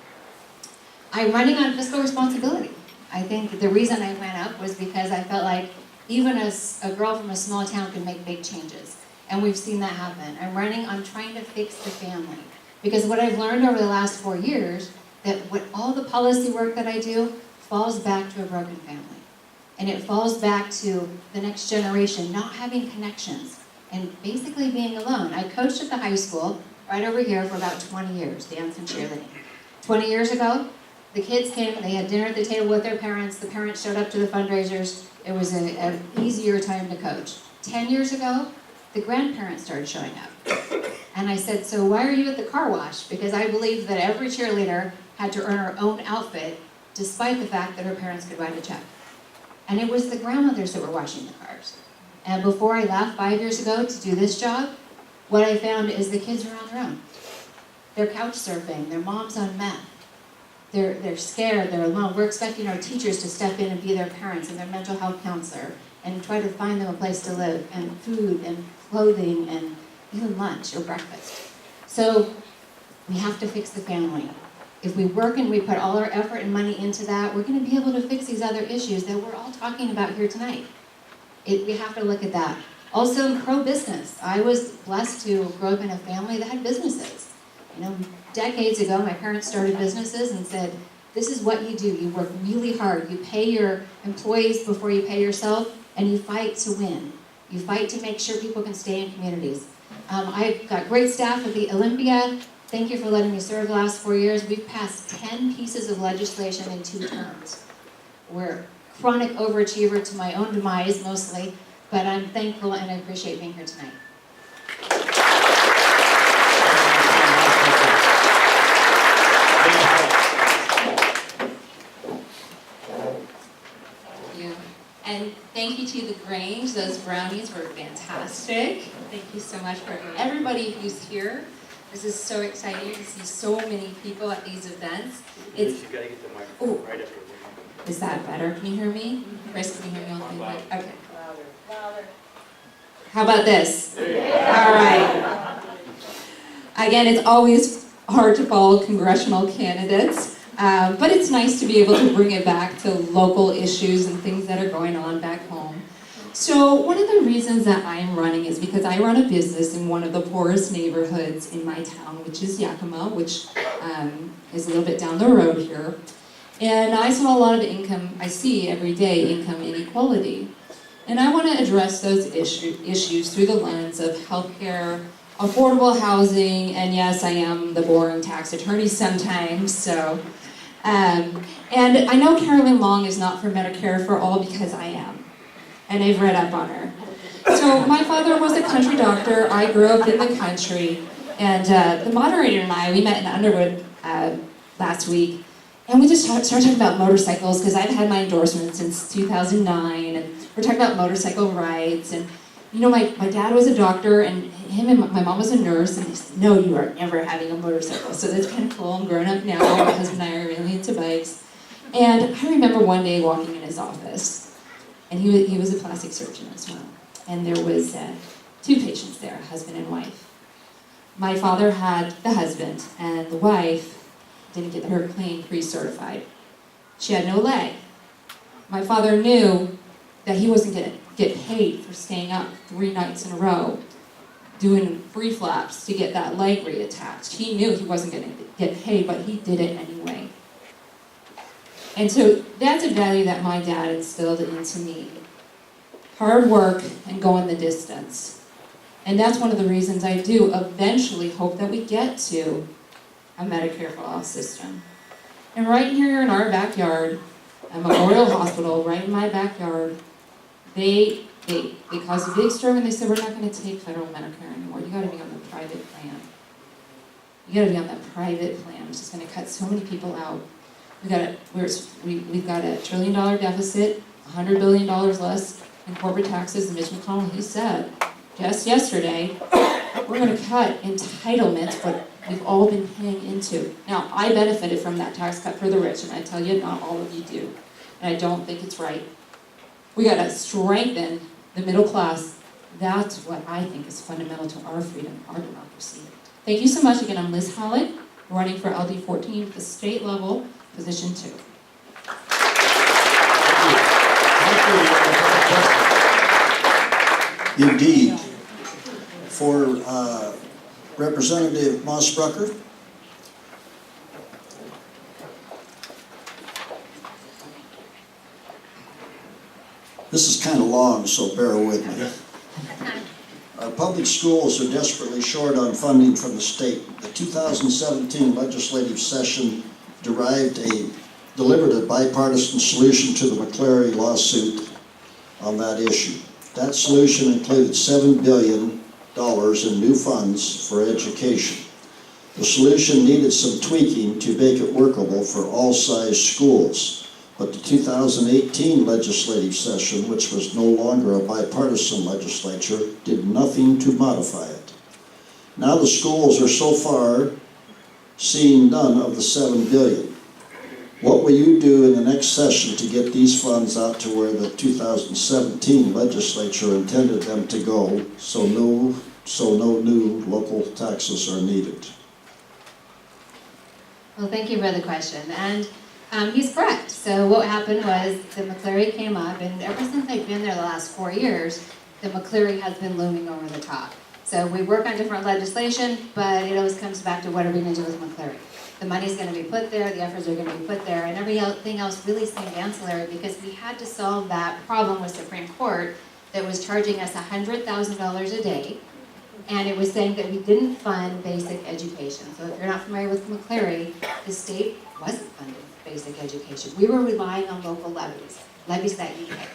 I'm running on fiscal responsibility. I think the reason I went up was because I felt like even as a girl from a small town can make big changes. And we've seen that happen. I'm running on trying to fix the family. Because what I've learned over the last 4 years, that all the policy work that I do falls back to a broken family. And it falls back to the next generation not having connections and basically being alone. I coached at the high school right over here for about 20 years, dance and cheerleading. 20 years ago, the kids came, they had dinner at the table with their parents, the parents showed up to the fundraisers. It was an easier time to coach. 10 years ago, the grandparents started showing up. And I said, so why are you at the car wash? Because I believed that every cheerleader had to earn her own outfit, despite the fact that her parents could write a check. And it was the grandmothers that were washing the cars. And before I left 5 years ago to do this job, what I found is the kids are on their own. They're couch surfing, their mom's on meth. They're scared, they're alone. We're expecting our teachers to step in and be their parents and their mental health counselor and try to find them a place to live, and food and clothing and even lunch or breakfast. So we have to fix the family. If we work and we put all our effort and money into that, we're going to be able to fix these other issues that we're all talking about here tonight. We have to look at that. Also pro-business. I was blessed to grow up in a family that had businesses. You know, decades ago, my parents started businesses and said, this is what you do. You work really hard. You pay your employees before you pay yourself, and you fight to win. You fight to make sure people can stay in communities. I've got great staff at the Olympia. Thank you for letting me serve the last 4 years. We've passed 10 pieces of legislation in 2 terms. We're chronic overachiever to my own demise mostly, but I'm thankful and I appreciate being here tonight. And thank you to the Grange. Those brownies were fantastic. Thank you so much for everybody who's here. This is so exciting to see so many people at these events. You gotta get the microphone right up here. Is that better? Can you hear me? Chris, can you hear me on the mic? Okay. Louder. How about this? All right. Again, it's always hard to follow congressional candidates. But it's nice to be able to bring it back to local issues and things that are going on back home. So one of the reasons that I'm running is because I run a business in one of the poorest neighborhoods in my town, which is Yakima, which is a little bit down the road here. And I saw a lot of income, I see every day, income inequality. And I want to address those issues through the lens of healthcare, affordable housing, and yes, I am the boring tax attorney sometimes, so. And I know Carolyn Long is not for Medicare for All because I am, and I've read up on her. So my father was a country doctor, I grew up in the country, and the moderator and I, we met in Underwood last week, and we just started talking about motorcycles because I've had my endorsement since 2009, and we're talking about motorcycle rides, and you know, my dad was a doctor, and him and my mom was a nurse, and they said, no, you are never having a motorcycle. So that's kind of cool. I'm grown up now. My husband and I are really into bikes. And I remember one day walking in his office, and he was a plastic surgeon as well. And there was 2 patients there, a husband and wife. My father had the husband, and the wife didn't get her claim pre-certified. She had no leg. My father knew that he wasn't going to get paid for staying up 3 nights in a row doing free flaps to get that leg reattached. He knew he wasn't going to get paid, but he did it anyway. And so that's a value that my dad instilled into me. Hard work and going the distance. And that's one of the reasons I do eventually hope that we get to a Medicare for All system. And right here in our backyard, a Memorial Hospital, right in my backyard, they caused a big stir and they said, we're not going to take federal Medicare anymore. You got to be on the private plan. You got to be on that private plan, which is going to cut so many people out. We've got a $1 trillion deficit, $100 billion less in corporate taxes. And Mitch McConnell, he said just yesterday, we're going to cut entitlements, what we've all been paying into. Now, I benefited from that tax cut for the rich, and I tell you, not all of you do. And I don't think it's right. We got to strengthen the middle class. That's what I think is fundamental to our freedom, our democracy. Thank you so much. Again, I'm Liz Hallett, running for LD 14 at the state level, position 2. Indeed. For Representative Mossbrucker. This is kind of long, so bear with me. Our public schools are desperately short on funding from the state. The 2017 legislative session delivered a bipartisan solution to the McCleary lawsuit on that issue. That solution included $7 billion in new funds for education. The solution needed some tweaking to make it workable for all size schools, but the 2018 legislative session, which was no longer a bipartisan legislature, did nothing to modify it. Now the schools are so far seeing none of the $7 billion. What will you do in the next session to get these funds out to where the 2017 legislature intended them to go, so no new local taxes are needed? Well, thank you for the question. And he's correct. So what happened was the McCleary came up, and ever since I've been there the last 4 years, the McCleary has been looming over the top. So we work on different legislation, but it always comes back to what are we gonna do with McCleary? The money's gonna be put there, the efforts are gonna be put there, and everything else really seemed ancillary because we had to solve that problem with Supreme Court that was charging us $100,000 a day, and it was saying that we didn't fund basic education. So if you're not familiar with McCleary, the state wasn't funding basic education. We were relying on local levies that you pay.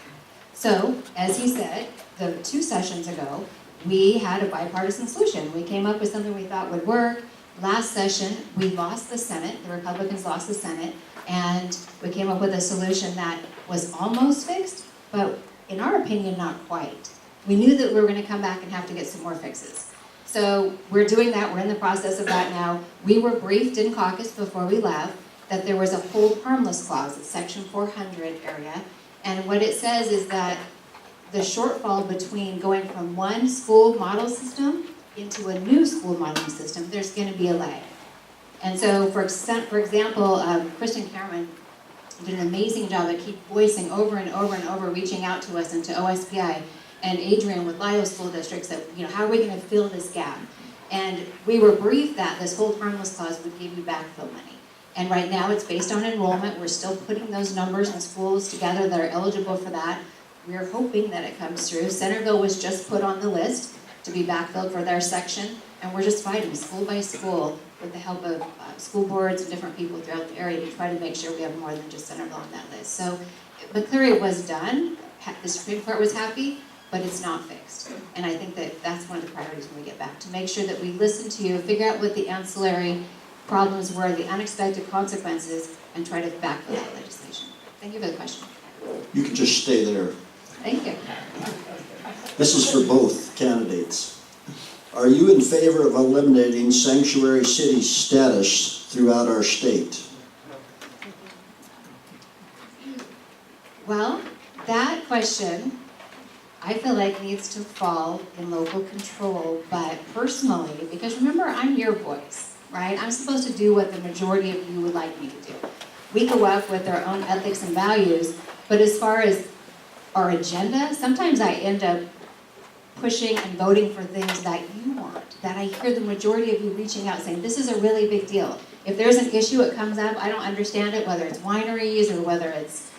So, as he said, 2 sessions ago, we had a bipartisan solution. We came up with something we thought would work. Last session, we lost the Senate, the Republicans lost the Senate, and we came up with a solution that was almost fixed, but in our opinion, not quite. We knew that we were gonna come back and have to get some more fixes. So we're doing that, we're in the process of that now. We were briefed in caucus before we left that there was a hold harmless clause, it's section 400 area, and what it says is that the shortfall between going from one school model system into a new school modeling system, there's going to be a lag. And so, for example, Kristen Cameron did an amazing job at keep voicing over and over and over, reaching out to us and to OSPI, and Adrian with Lio School Districts that, how are we going to fill this gap? And we were briefed that this hold harmless clause would give you backfill money. And right now it's based on enrollment. We're still putting those numbers and schools together that are eligible for that. We're hoping that it comes through. Centerville was just put on the list to be backfilled for their section, and we're just fighting school by school with the help of school boards and different people throughout the area to try to make sure we have more than just Centerville on that list. So McCleary was done, the Supreme Court was happy, but it's not fixed. And I think that that's one of the priorities when we get back, to make sure that we listen to you, figure out what the ancillary problems were, the unexpected consequences, and try to backfill that legislation. Thank you for the question. You can just stay there. Thank you. This is for both candidates. Are you in favor of eliminating sanctuary city status throughout our state? Well, that question, I feel like needs to fall in local control, but personally, because remember, I'm your voice, right? I'm supposed to do what the majority of you would like me to do. We go up with our own ethics and values, but as far as our agenda, sometimes I end up pushing and voting for things that you want, that I hear the majority of you reaching out saying, this is a really big deal. If there's an issue, it comes up, I don't understand it, whether it's wineries or whether it's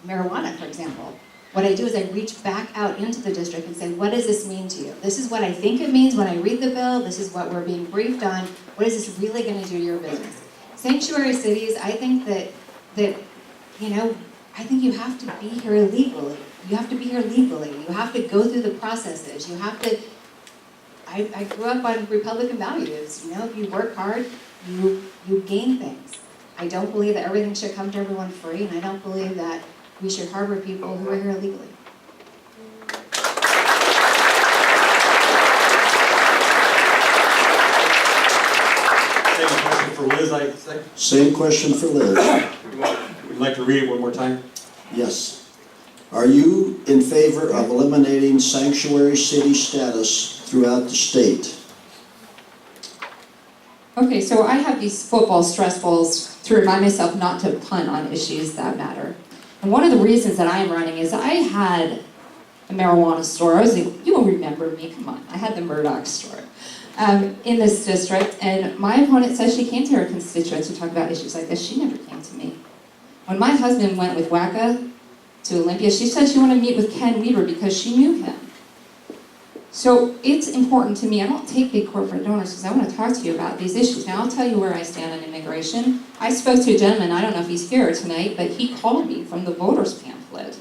marijuana, for example. What I do is I reach back out into the district and say, what does this mean to you? This is what I think it means when I read the bill, this is what we're being briefed on, what is this really gonna do to your business? Sanctuary cities, I think I think you have to be here legally. You have to be here legally. You have to go through the processes. You have to, I grew up on Republican values. If you work hard, you gain things. I don't believe that everything should come to everyone free, and I don't believe that we should harbor people who are here illegally. Same question for Liz, I think. Same question for Liz. Would you like to read it one more time? Yes. Are you in favor of eliminating sanctuary city status throughout the state? Okay, so I have these football stress balls to remind myself not to punt on issues that matter. And one of the reasons that I'm running is I had a marijuana store. You will remember me, come on. I had the Murdoch store in this district, and my opponent says she came to her constituents to talk about issues like this. She never came to me. When my husband went with WACA to Olympia, she said she wanted to meet with Ken Weaver because she knew him. So it's important to me. I don't take big corporate donors because I want to talk to you about these issues. Now I'll tell you where I stand on immigration. I spoke to a gentleman, I don't know if he's here tonight, but he called me from the voters pamphlet.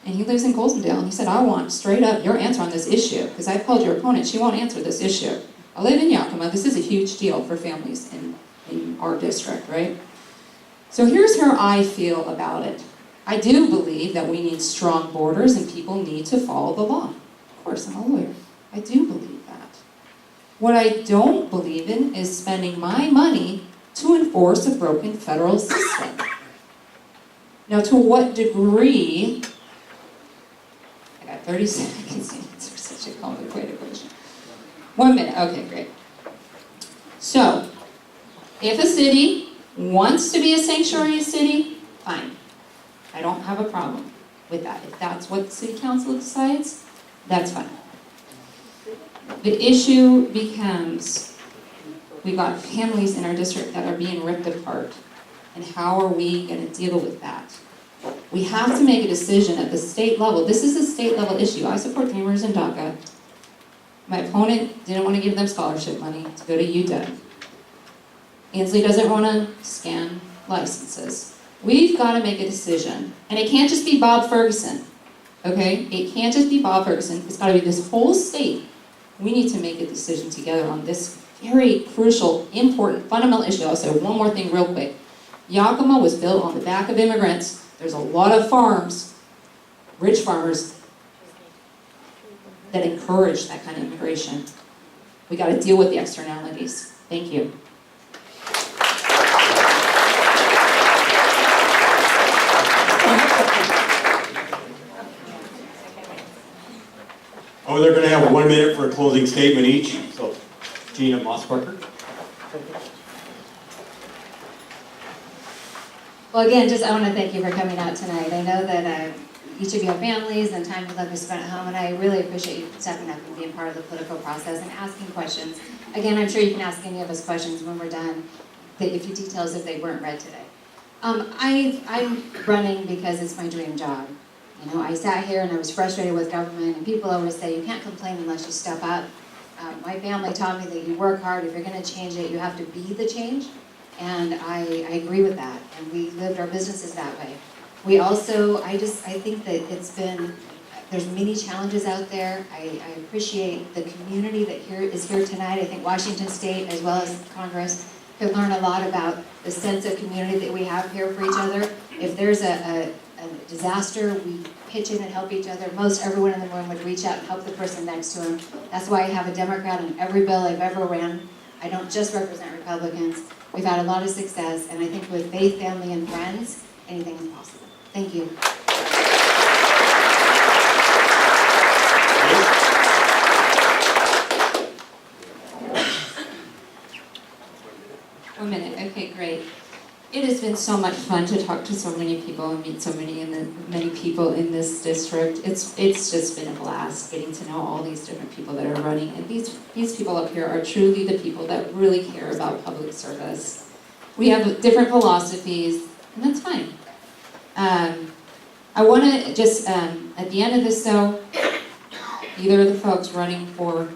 And he lives in Goldendale, and he said, I want straight up your answer on this issue, because I've called your opponent, she won't answer this issue. I live in Yakima, this is a huge deal for families in our district, right? So here's how I feel about it. I do believe that we need strong borders and people need to follow the law. Of course, I'm a lawyer. I do believe that. What I don't believe in is spending my money to enforce a broken federal system. Now, to what degree, I got 30 seconds to answer such a complicated question. 1 minute, okay, great. So, if a city wants to be a sanctuary city, fine. I don't have a problem. with that. If that's what the city council decides, that's fine. The issue becomes, we've got families in our district that are being ripped apart. And how are we gonna deal with that? We have to make a decision at the state level. This is a state level issue. I support Dreamers in DACA. My opponent didn't want to give them scholarship money to go to UW. Ainsley doesn't want to scan licenses. We've got to make a decision. And it can't just be Bob Ferguson, okay? It can't just be Bob Ferguson. It's got to be this whole state. We need to make a decision together on this very crucial, important, fundamental issue. I'll say one more thing real quick. Yakima was built on the back of immigrants. There's a lot of farms, rich farmers, that encourage that kind of immigration. We got to deal with the externalities. Thank you. Oh, they're gonna have 1 minute for a closing statement each, so Gina Mossberger. Well, again, I want to thank you for coming out tonight. I know that each of you have families and time you'd love to spend at home, and I really appreciate you stepping up and being part of the political process and asking questions. Again, I'm sure you can ask any of us questions when we're done, if you details if they weren't read today. I'm running because it's my dream job. You know, I sat here and I was frustrated with government, and people always say you can't complain unless you step up. My family taught me that you work hard. If you're going to change it, you have to be the change. And I agree with that, and we lived our businesses that way. We also, I think that there's many challenges out there. I appreciate the community that is here tonight. I think Washington State, as well as Congress, could learn a lot about the sense of community that we have here for each other. If there's a disaster, we pitch in and help each other. Most everyone in the room would reach out and help the person next to him. That's why I have a Democrat on every bill I've ever ran. I don't just represent Republicans. We've had a lot of success, and I think with faith, family, and friends, anything is possible. Thank you. One minute, okay, great. It has been so much fun to talk to so many people and meet so many people in this district. It's just been a blast getting to know all these different people that are running. And these people up here are truly the people that really care about public service. We have different philosophies, and that's fine. I want to just, at the end of this though, either of the folks running for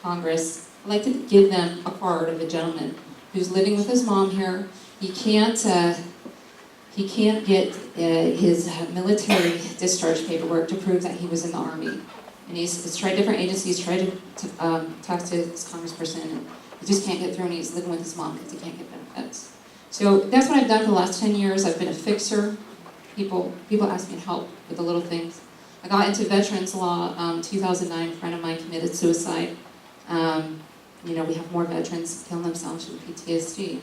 Congress, I'd like to give them a card of a gentleman who's living with his mom here. He can't get his military discharge paperwork to prove that he was in the Army. And he's tried different agencies, tried to talk to his congressperson, and he just can't get through, and he's living with his mom because he can't get benefits. So that's what I've done for the last 10 years. I've been a fixer. People ask me to help with the little things. I got into veterans law 2009. A friend of mine committed suicide. We have more veterans killing themselves with PTSD.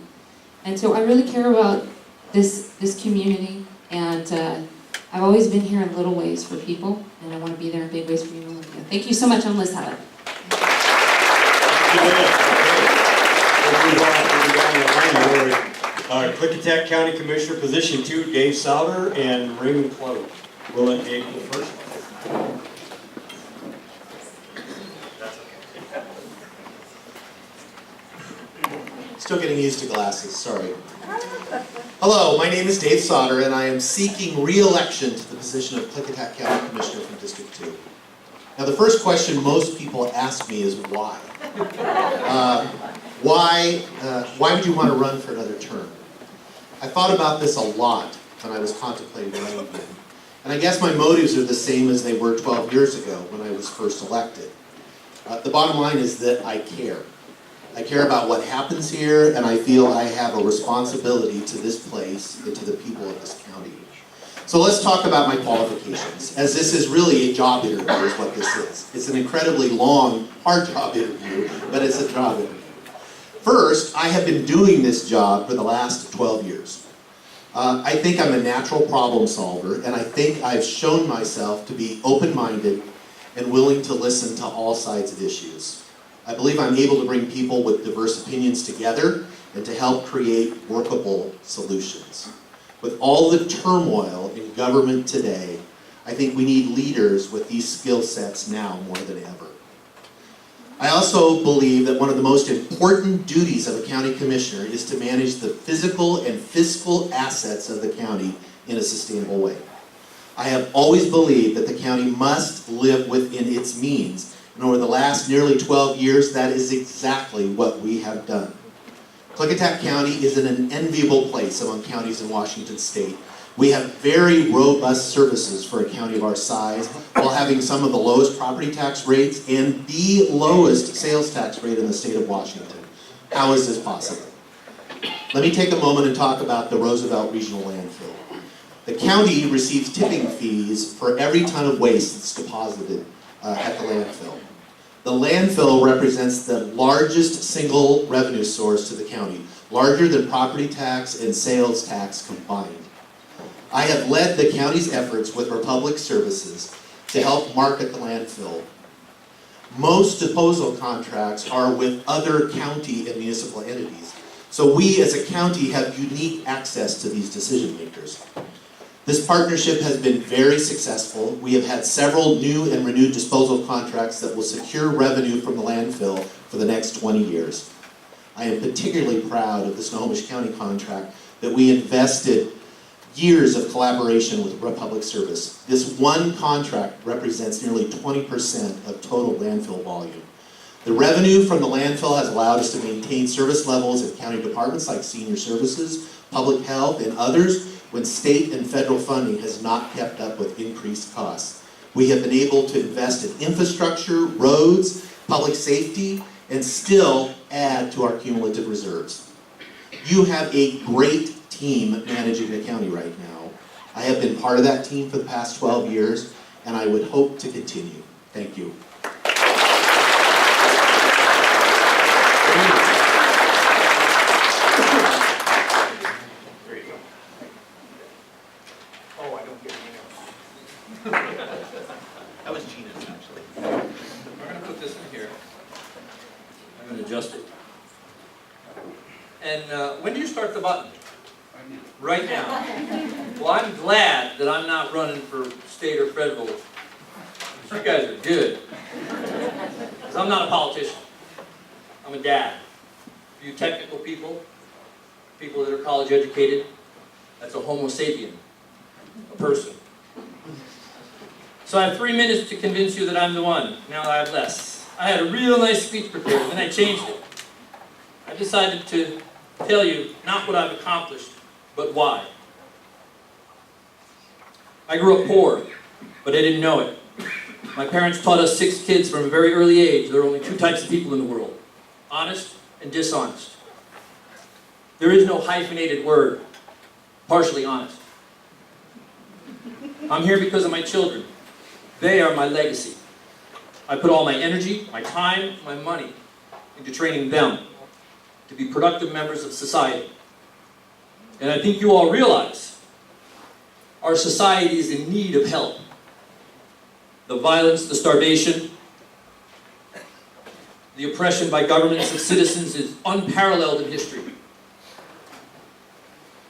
And so I really care about this community, and I've always been here in little ways for people, and I want to be there in big ways for you. Thank you so much. I'm Liz Haddett. Klickitat County Commissioner, Position 2, Dave Souter and Raymond Clove. Will let Dave go first. Still getting used to glasses, sorry. Hello, my name is Dave Sauter, and I am seeking re-election to the position of Klickitat County Commissioner from District 2. Now, the first question most people ask me is why? Why would you want to run for another term? I thought about this a lot when I was contemplating running again. And I guess my motives are the same as they were 12 years ago when I was first elected. The bottom line is that I care. I care about what happens here, and I feel I have a responsibility to this place and to the people of this county. So let's talk about my qualifications, as this is really a job interview is what this is. It's an incredibly long, hard job interview, but it's a job interview. First, I have been doing this job for the last 12 years. I think I'm a natural problem solver, and I think I've shown myself to be open-minded and willing to listen to all sides of issues. I believe I'm able to bring people with diverse opinions together and to help create workable solutions. With all the turmoil in government today, I think we need leaders with these skill sets now more than ever. I also believe that one of the most important duties of a county commissioner is to manage the physical and fiscal assets of the county in a sustainable way. I have always believed that the county must live within its means, and over the last nearly 12 years, that is exactly what we have done. Klickitat County is in an enviable place among counties in Washington State. We have very robust services for a county of our size, while having some of the lowest property tax rates and the lowest sales tax rate in the state of Washington. How is this possible? Let me take a moment and talk about the Roosevelt Regional Landfill. The county receives tipping fees for every ton of waste that's deposited at the landfill. The landfill represents the largest single revenue source to the county, larger than property tax and sales tax combined. I have led the county's efforts with Republic Services to help market the landfill. Most disposal contracts are with other county and municipal entities, so we as a county have unique access to these decision makers. This partnership has been very successful. We have had several new and renewed disposal contracts that will secure revenue from the landfill for the next 20 years. I am particularly proud of the Snohomish County contract that we invested years of collaboration with Republic Service. This one contract represents nearly 20% of total landfill volume. The revenue from the landfill has allowed us to maintain service levels in county departments like senior services, public health, and others when state and federal funding has not kept up with increased costs. We have been able to invest in infrastructure, roads, public safety, and still add to our cumulative reserves. You have a great team managing the county right now. I have been part of that team for the past 12 years, and I would hope to continue. Thank you. There you go. Oh, I don't get anything else. That was Gina's, actually. I'm going to put this in here. I'm going to adjust it. And when do you start the button? Right now. Well, I'm glad that I'm not running for state or federal. You guys are good. Because I'm not a politician. I'm a dad. For you technical people, people that are college educated, that's a homo sapien, a person. So I have 3 minutes to convince you that I'm the one. Now I have less. I had a real nice speech prepared, then I changed it. I decided to tell you not what I've accomplished, but why. I grew up poor, but I didn't know it. My parents taught us 6 kids from a very early age. There are only 2 types of people in the world: honest and dishonest. There is no hyphenated word, partially honest. I'm here because of my children. They are my legacy. I put all my energy, my time, my money into training them to be productive members of society. And I think you all realize our society is in need of help. The violence, the starvation, the oppression by governments of citizens is unparalleled in history.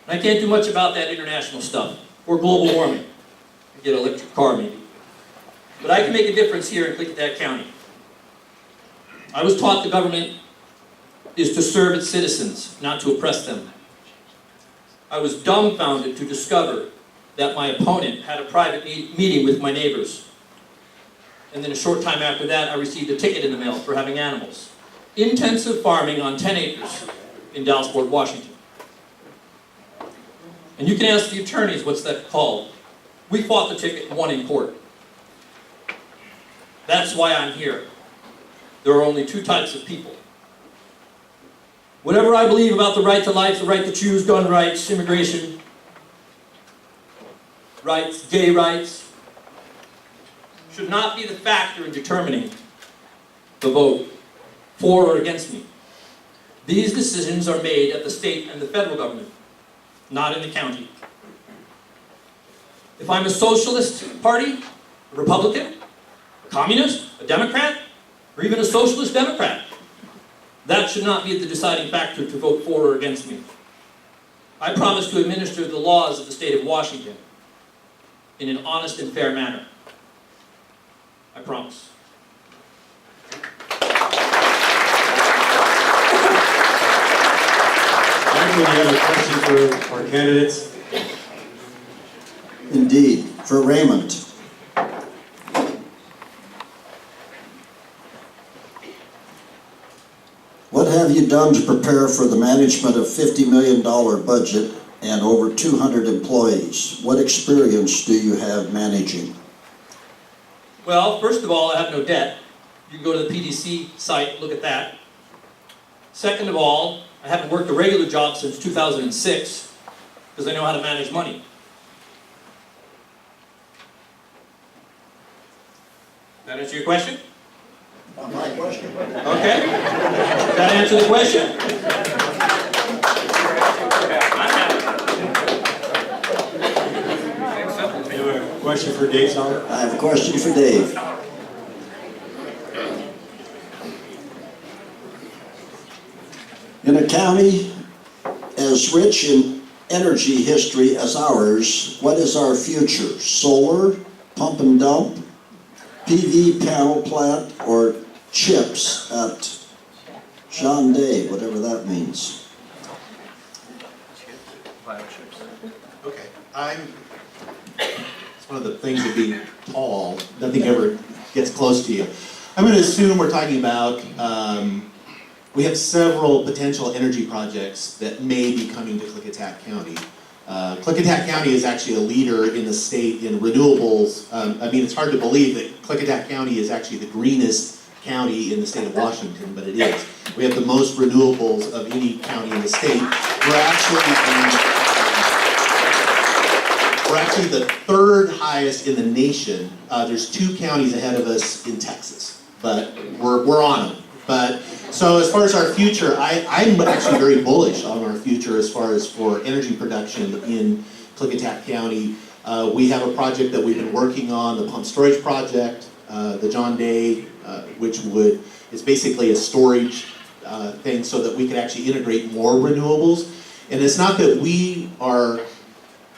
And I can't do much about that international stuff, or global warming. I get an electric car maybe. But I can make a difference here in Klickitat County. I was taught the government is to serve its citizens, not to oppress them. I was dumbfounded to discover that my opponent had a private meeting with my neighbors. And then a short time after that, I received a ticket in the mail for having animals. Intensive farming on 10 acres in Dallasport, Washington. And you can ask the attorneys what's that called. We fought the ticket and won in court. That's why I'm here. There are only 2 types of people. Whatever I believe about the right to life, the right to choose, gun rights, immigration rights, gay rights, should not be the factor in determining the vote for or against me. These decisions are made at the state and the federal government, not in the county. If I'm a socialist party, a Republican, a communist, a Democrat, or even a socialist Democrat, that should not be the deciding factor to vote for or against me. I promise to administer the laws of the state of Washington. in an honest and fair manner. I promise. Michael, you have a question for our candidates? Indeed, for Raymond. What have you done to prepare for the management of $50 million budget and over 200 employees? What experience do you have managing? Well, first of all, I have no debt. You can go to the PDC site, look at that. Second of all, I haven't worked a regular job since 2006 because I know how to manage money. That answer your question? Not my question. Okay. Does that answer the question? You have a question for Dave Sauer? I have a question for Dave. In a county as rich in energy history as ours, what is our future? Solar, pump and dump, PV panel plant, or chips at John Day, whatever that means? Okay, it's one of the things of being tall, nothing ever gets close to you. I'm going to assume we're talking about, we have several potential energy projects that may be coming to Klickitat County. Klickitat County is actually a leader in the state in renewables. I mean, it's hard to believe that Klickitat County is actually the greenest county in the state of Washington, but it is. We have the most renewables of any county in the state. We're actually the third highest in the nation. There's 2 counties ahead of us in Texas, but we're on them. But so as far as our future, I'm actually very bullish on our future as far as for energy production in Klickitat County. We have a project that we've been working on, the pump storage project, the John Day, which is basically a storage thing so that we can actually integrate more renewables. And it's not that we are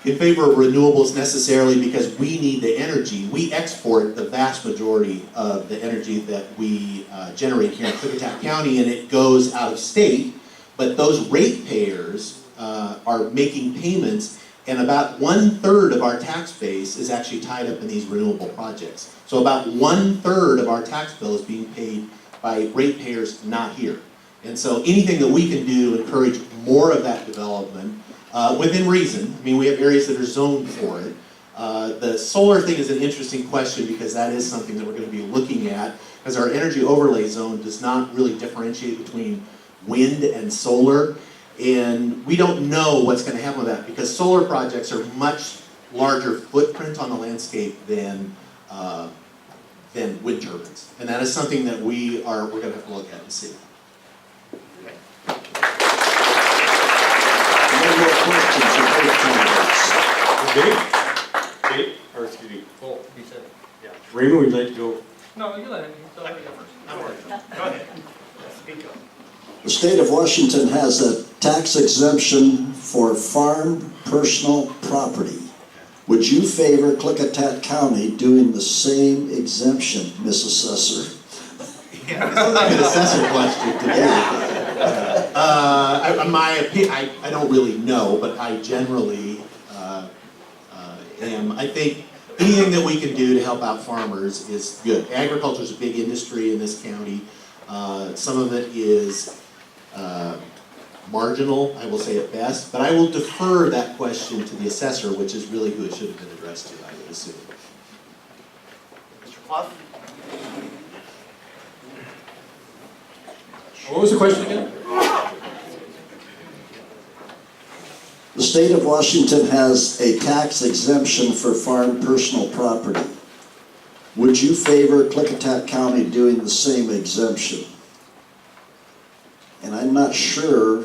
in favor of renewables necessarily because we need the energy. We export the vast majority of the energy that we generate here in Klickitat County, and it goes out of state, but those ratepayers are making payments, and about 1/3 of our tax base is actually tied up in these renewable projects. So about 1/3 of our tax bill is being paid by ratepayers not here. And so anything that we can do to encourage more of that development, within reason. I mean, we have areas that are zoned for it. The solar thing is an interesting question because that is something that we're going to be looking at, because our energy overlay zone does not really differentiate between wind and solar, and we don't know what's going to happen with that because solar projects are much larger footprint on the landscape than wind turbines, and that is something that we're going to have to look at and see. Any more questions for both candidates? Dave? Or excuse me. Oh, he said. Yeah. Raymond, would you like to go? No, you let him. Go ahead. Speak up. The state of Washington has a tax exemption for farm personal property. Would you favor Klickitat County doing the same exemption, Miss Assessor? Yeah, this is like an assessor question to me. Yeah. My opinion, I don't really know, but I generally am. I think anything that we can do to help out farmers is good. Agriculture is a big industry in this county. Some of it is marginal, I will say at best, but I will defer that question to the assessor, which is really who it should have been addressed to, I would assume. Mr. Clough? What was the question again? The state of Washington has a tax exemption for farm personal property. Would you favor Klickitat County doing the same exemption? And I'm not sure,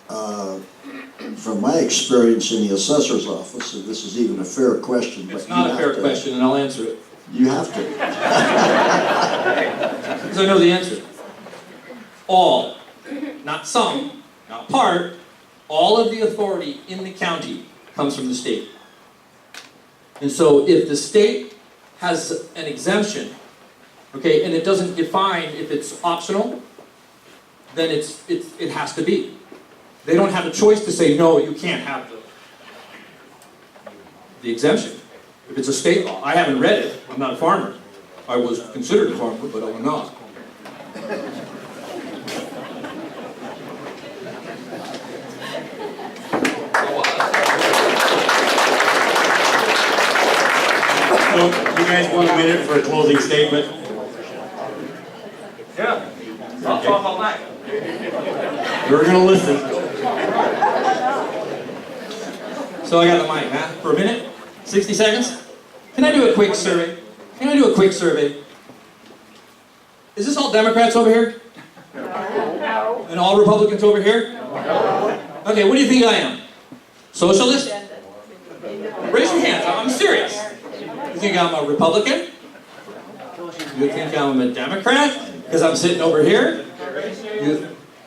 from my experience in the assessor's office, if this is even a fair question, but It's not a fair question, and I'll answer it. You have to. Because I know the answer. All, not some, not part, all of the authority in the county comes from the state. And so if the state has an exemption, okay, and it doesn't define if it's optional, then it has to be. They don't have a choice to say, no, you can't have the exemption. If it's a state law, I haven't read it, I'm not a farmer. I was considered a farmer, but I'm not. So, you guys want a minute for a closing statement? Yeah, I'll talk all night. We're gonna listen. So I got the mic, huh? For a minute? 60 seconds? Can I do a quick survey? Can I do a quick survey? Is this all Democrats over here? No. And all Republicans over here? No. Okay, what do you think I am? Socialist? Raise your hands, I'm serious. You think I'm a Republican? You think I'm a Democrat? Because I'm sitting over here?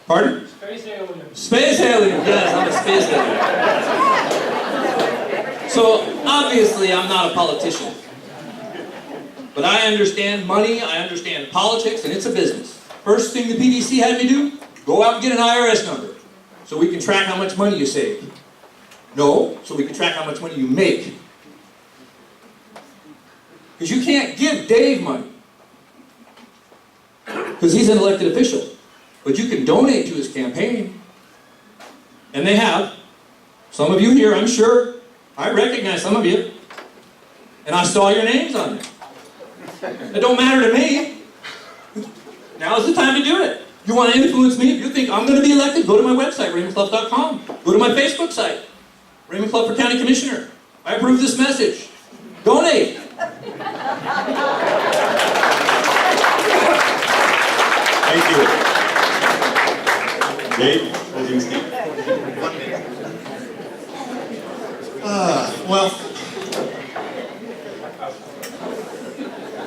Pardon? Space alien. Space alien, yes, I'm a space alien. So, obviously, I'm not a politician. But I understand money, I understand politics, and it's a business. First thing the PDC had me do, go out and get an IRS number, so we can track how much money you save. No, so we can track how much money you make. Because you can't give Dave money, because he's an elected official. But you can donate to his campaign. And they have. Some of you here, I'm sure. I recognize some of you. And I saw your names on there. It don't matter to me. Now's the time to do it. You want to influence me? If you think I'm going to be elected, go to my website, RaymondClough.com. Go to my Facebook site, Raymond Clough for County Commissioner. I approve this message. Donate. Thank you. Dave, closing statement. Well,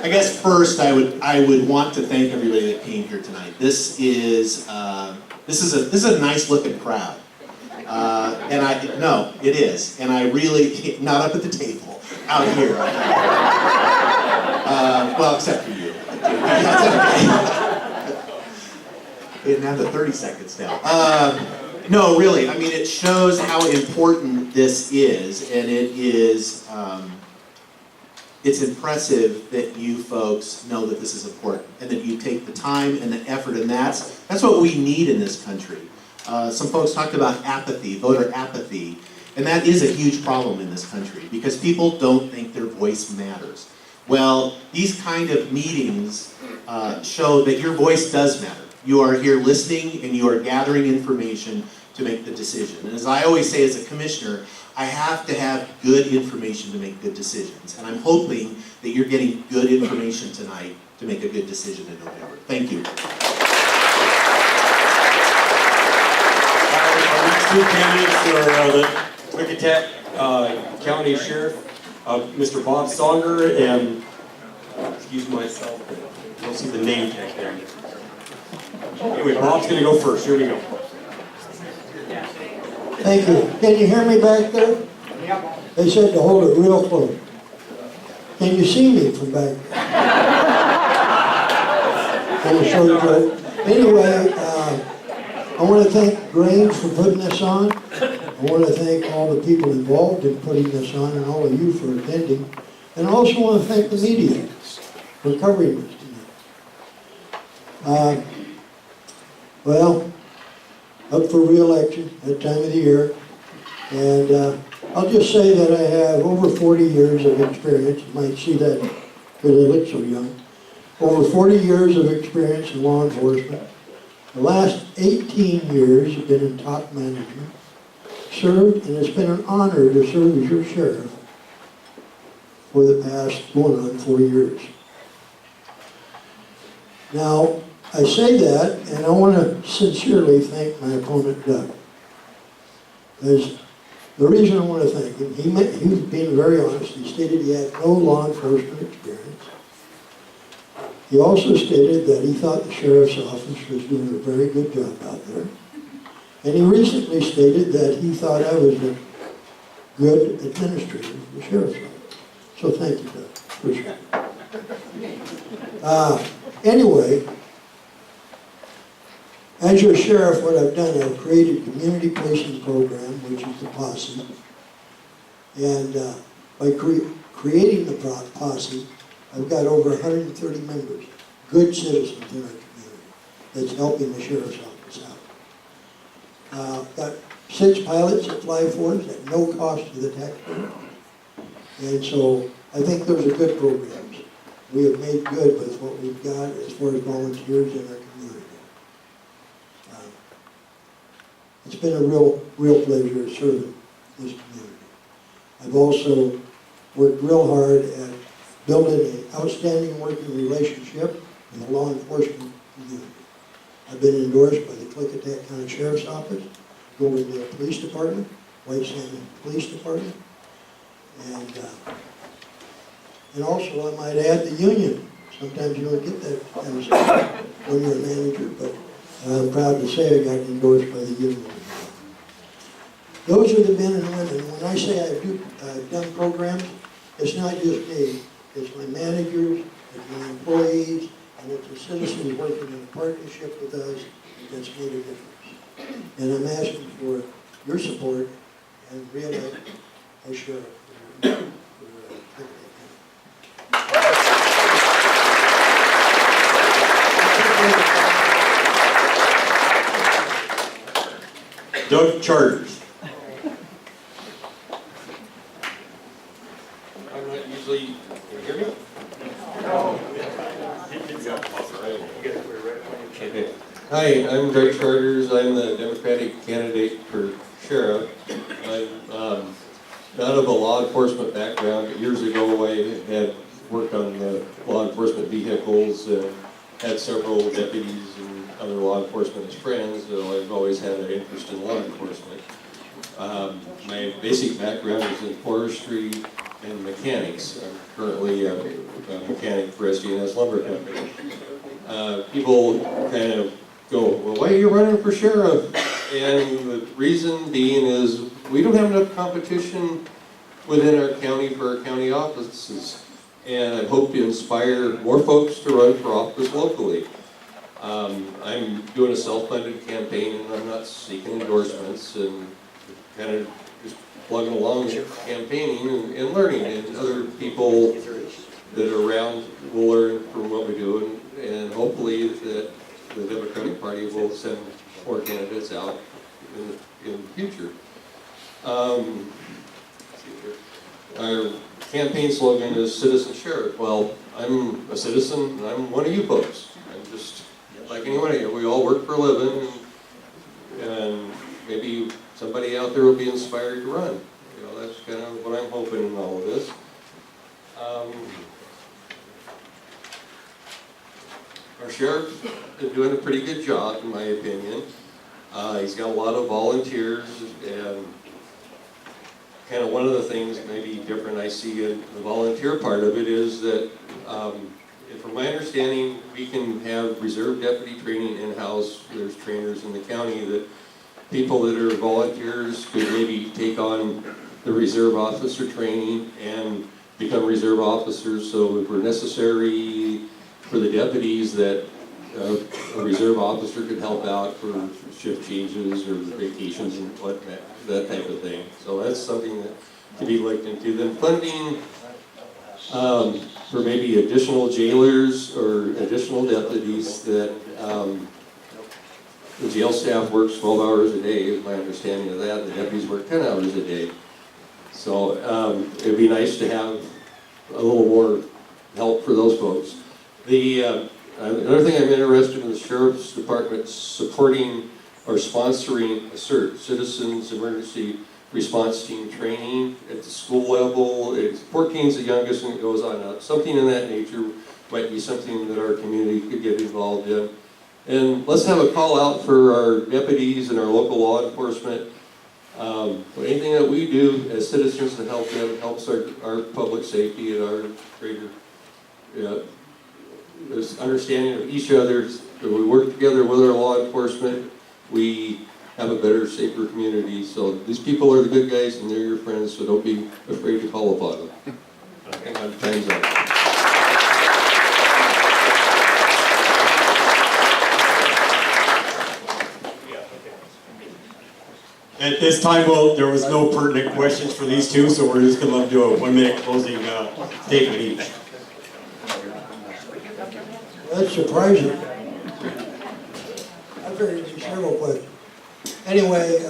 I guess first I would want to thank everybody that came here tonight. This is a nice looking crowd, and it is, and I really not up at the table out here. Well, except for you. They didn't have the 30 seconds now. No, really, I mean, it shows how important this is, and it's impressive that you folks know that this is important, and that you take the time and the effort, and that's what we need in this country. Some folks talked about apathy, voter apathy, and that is a huge problem in this country, because people don't think their voice matters. Well, these kind of meetings show that your voice does matter. You are here listening and you are gathering information to make the decision. And as I always say as a commissioner, I have to have good information to make good decisions. And I'm hoping that you're getting good information tonight to make a good decision in November. Thank you. Our next two candidates are the Wichita County Sheriff, Mr. Bob Songer, and, excuse myself, I don't see the name tag there. Anyway, Bob's going to go first. Here we go. Thank you. Can you hear me back there? They said to hold it real close. Can you see me from back there? Can you show you? Anyway, I want to thank Grange for putting this on. I want to thank all the people involved in putting this on, and all of you for attending. And I also want to thank the media for covering this tonight. Well, up for re-election at time of the year, and I'll just say that I have over 40 years of experience. You might see that because I look so young. Over 40 years of experience in law enforcement. The last 18 years have been in top management. Served, and it's been an honor to serve as your sheriff for the past going on 4 years. Now, I say that, and I want to sincerely thank my opponent, Doug. Because the reason I want to thank him, he was being very honest. He stated he had no law enforcement experience. He also stated that he thought the sheriff's office was doing a very good job out there. And he recently stated that he thought I was a good administrator for the sheriff's office. So thank you, Doug. Appreciate it. Anyway, as your sheriff, what I've done, I've created a community policing program, which is the posse. And by creating the posse, I've got over 130 members, good citizens in our community, that's helping the sheriff's office out. Got 6 pilots that fly for us at no cost to the taxpayer. And so I think those are good programs. We have made good with what we've got as far as volunteers in our community. It's been a real pleasure serving this community. I've also worked real hard at building an outstanding working relationship with the law enforcement community. I've been endorsed by the Klickitat County Sheriff's Office, Goldendale Police Department, White Sand Police Department, and also I might add the union. Sometimes you don't get that kind of stuff when you're a manager, but I'm proud to say I got endorsed by the union. Those are the men and women. When I say I've done programs, it's not just me. It's my managers, it's my employees, and it's the citizens working in a partnership with us that's made a difference. And I'm asking for your support and reelect our sheriff. Doug Charters. I'm not usually, can you hear me? Okay. Hi, I'm Doug Charters. I'm the Democratic candidate for sheriff. I'm not of a law enforcement background, but years ago I had worked on law enforcement vehicles and had several deputies and other law enforcement as friends, so I've always had an interest in law enforcement. My basic background is in forestry and mechanics. I'm currently a mechanic for SDNS Lumber Company. People kind of go, well, why are you running for sheriff? And the reason being is we don't have enough competition within our county for our county offices. And I hope to inspire more folks to run for office locally. I'm doing a self-funded campaign and I'm not seeking endorsements and kind of just plugging along and campaigning and learning, and other people that are around will learn from what we do, and hopefully that the Democratic Party will send more candidates out in the future. Our campaign slogan is Citizen Sheriff. Well, I'm a citizen and I'm one of you folks. I'm just like anyone of you. We all work for a living, and maybe somebody out there will be inspired to run. You know, that's kind of what I'm hoping in all of this. Our sheriff's been doing a pretty good job, in my opinion. He's got a lot of volunteers, and kind of one of the things maybe different I see in the volunteer part of it is that, from my understanding, we can have reserve deputy training in-house. There's trainers in the county that people that are volunteers could maybe take on the reserve officer training and become reserve officers. So if we're necessary for the deputies, that a reserve officer could help out for shift changes or vacations and that type of thing. So that's something that to be looked into. Then funding for maybe additional jailers or additional deputies that the jail staff works 12 hours a day, is my understanding of that. The deputies work 10 hours a day. So it'd be nice to have a little more help for those folks. Another thing I'm interested in the Sheriff's Department supporting or sponsoring a CERT, Citizens Emergency Response Team training at the school level. 14 is the youngest and it goes on up. Something in that nature might be something that our community could get involved in. And let's have a call out for our deputies and our local law enforcement. Anything that we do as citizens to help them helps our public safety and our greater understanding of each other. If we work together with our law enforcement, we have a better, safer community. So these people are the good guys and they're your friends, so don't be afraid to call upon them. think I'm time's up. At this time, well, there was no pertinent questions for these two, so we're just going to do a 1-minute closing statement each. That's surprising. I figured it'd be several questions. Anyway,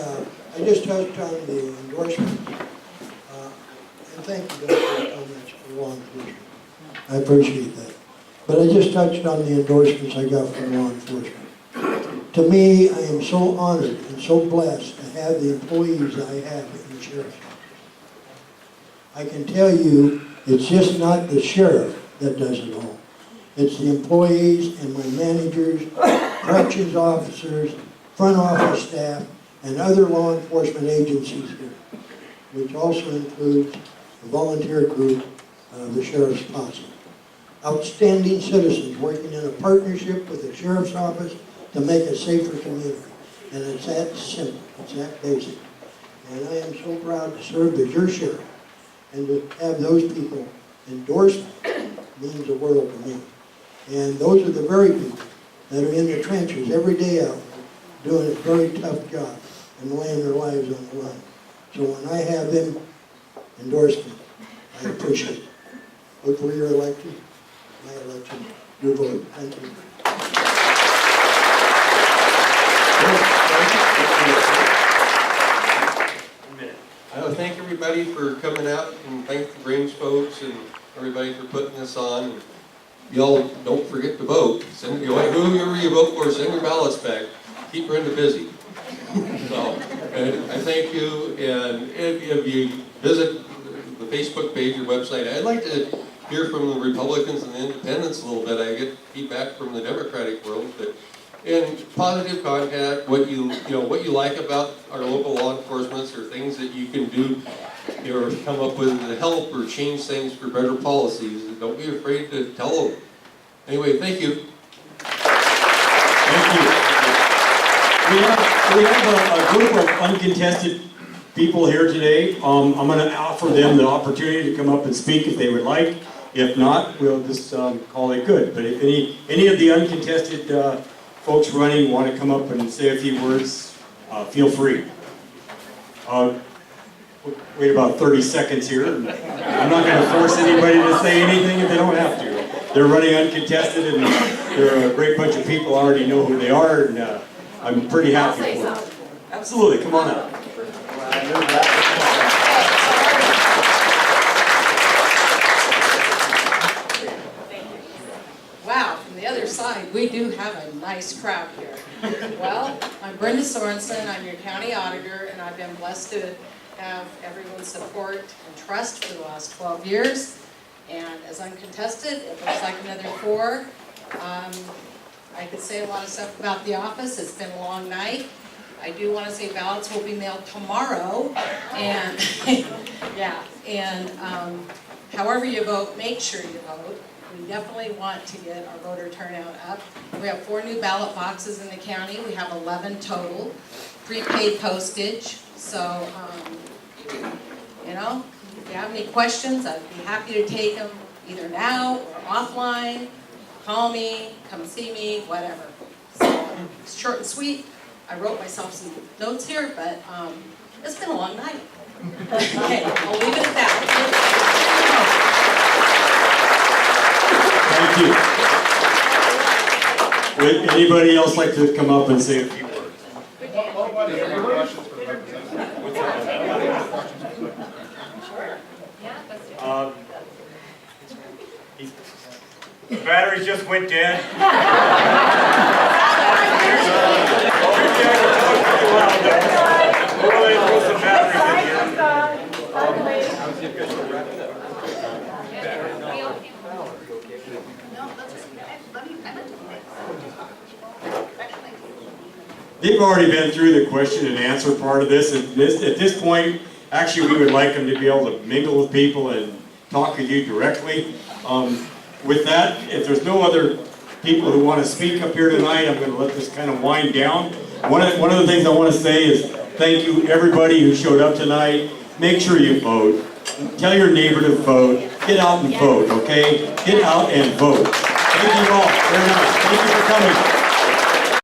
I just touched on the endorsements. And thank you guys for your comments for law enforcement. I appreciate that. But I just touched on the endorsements I got from law enforcement. To me, I am so honored and so blessed to have the employees I have in the sheriff's office. I can tell you, it's just not the sheriff that does it all. It's the employees and my managers, corrections officers, front office staff, and other law enforcement agencies here, which also includes the volunteer group, the Sheriff's Posse. Outstanding citizens working in a partnership with the Sheriff's Office to make a safer community. And it's that simple, it's that basic. And I am so proud to serve as your sheriff, and to have those people endorse me means the world to me. And those are the very people that are in the trenches every day out doing a very tough job and laying their lives on the line. So when I have them endorse me, I appreciate it. Look for your election, my election, your vote. Thank you. Thank everybody for coming out, and thank the Grange folks and everybody for putting this on. Y'all don't forget to vote. Send whoever you vote for, send your ballots back. Keep Brenda busy. So, I thank you, and if you visit the Facebook page or website, I'd like to hear from the Republicans and the Independents a little bit. I get feedback from the Democratic world, but in positive contact, what you like about our local law enforcement, or things that you can do, or come up with to help or change things for better policies. Don't be afraid to tell them. Anyway, thank you. Thank you. We have a group of uncontested people here today. I'm going to offer them the opportunity to come up and speak if they would like. If not, we'll just call it good. But if any of the uncontested folks running want to come up and say a few words, feel free. Wait about 30 seconds here. I'm not going to force anybody to say anything if they don't have to. They're running uncontested, and they're a great bunch of people. I already know who they are, and I'm pretty happy for them. Absolutely, come on up. Wow, from the other side, we do have a nice crowd here. Well, I'm Brenda Sorensen, I'm your county auditor, and I've been blessed to have everyone's support and trust for the last 12 years. And as uncontested, it looks like another 4. I could say a lot of stuff about the office. It's been a long night. I do want to say ballots will be mailed tomorrow. And yeah, and however you vote, make sure you vote. We definitely want to get our voter turnout up. We have 4 new ballot boxes in the county. We have 11 total, prepaid postage. So, you know, if you have any questions, I'd be happy to take them either now or offline. Call me, come see me, whatever. So it's short and sweet. I wrote myself some notes here, but it's been a long night. Okay, I'll leave it at that. Thank you. Would anybody else like to come up and say a few words? The batteries just went dead. They've already been through the question and answer part of this. At this point, actually, we would like them to be able to mingle with people and talk with you directly. With that, if there's no other people who want to speak up here tonight, I'm going to let this kind of wind down. One of the things I want to say is thank you everybody who showed up tonight. Make sure you vote. tell your neighbor to vote. Get out and vote, okay? Get out and vote. Thank you all very much. Thank you for coming.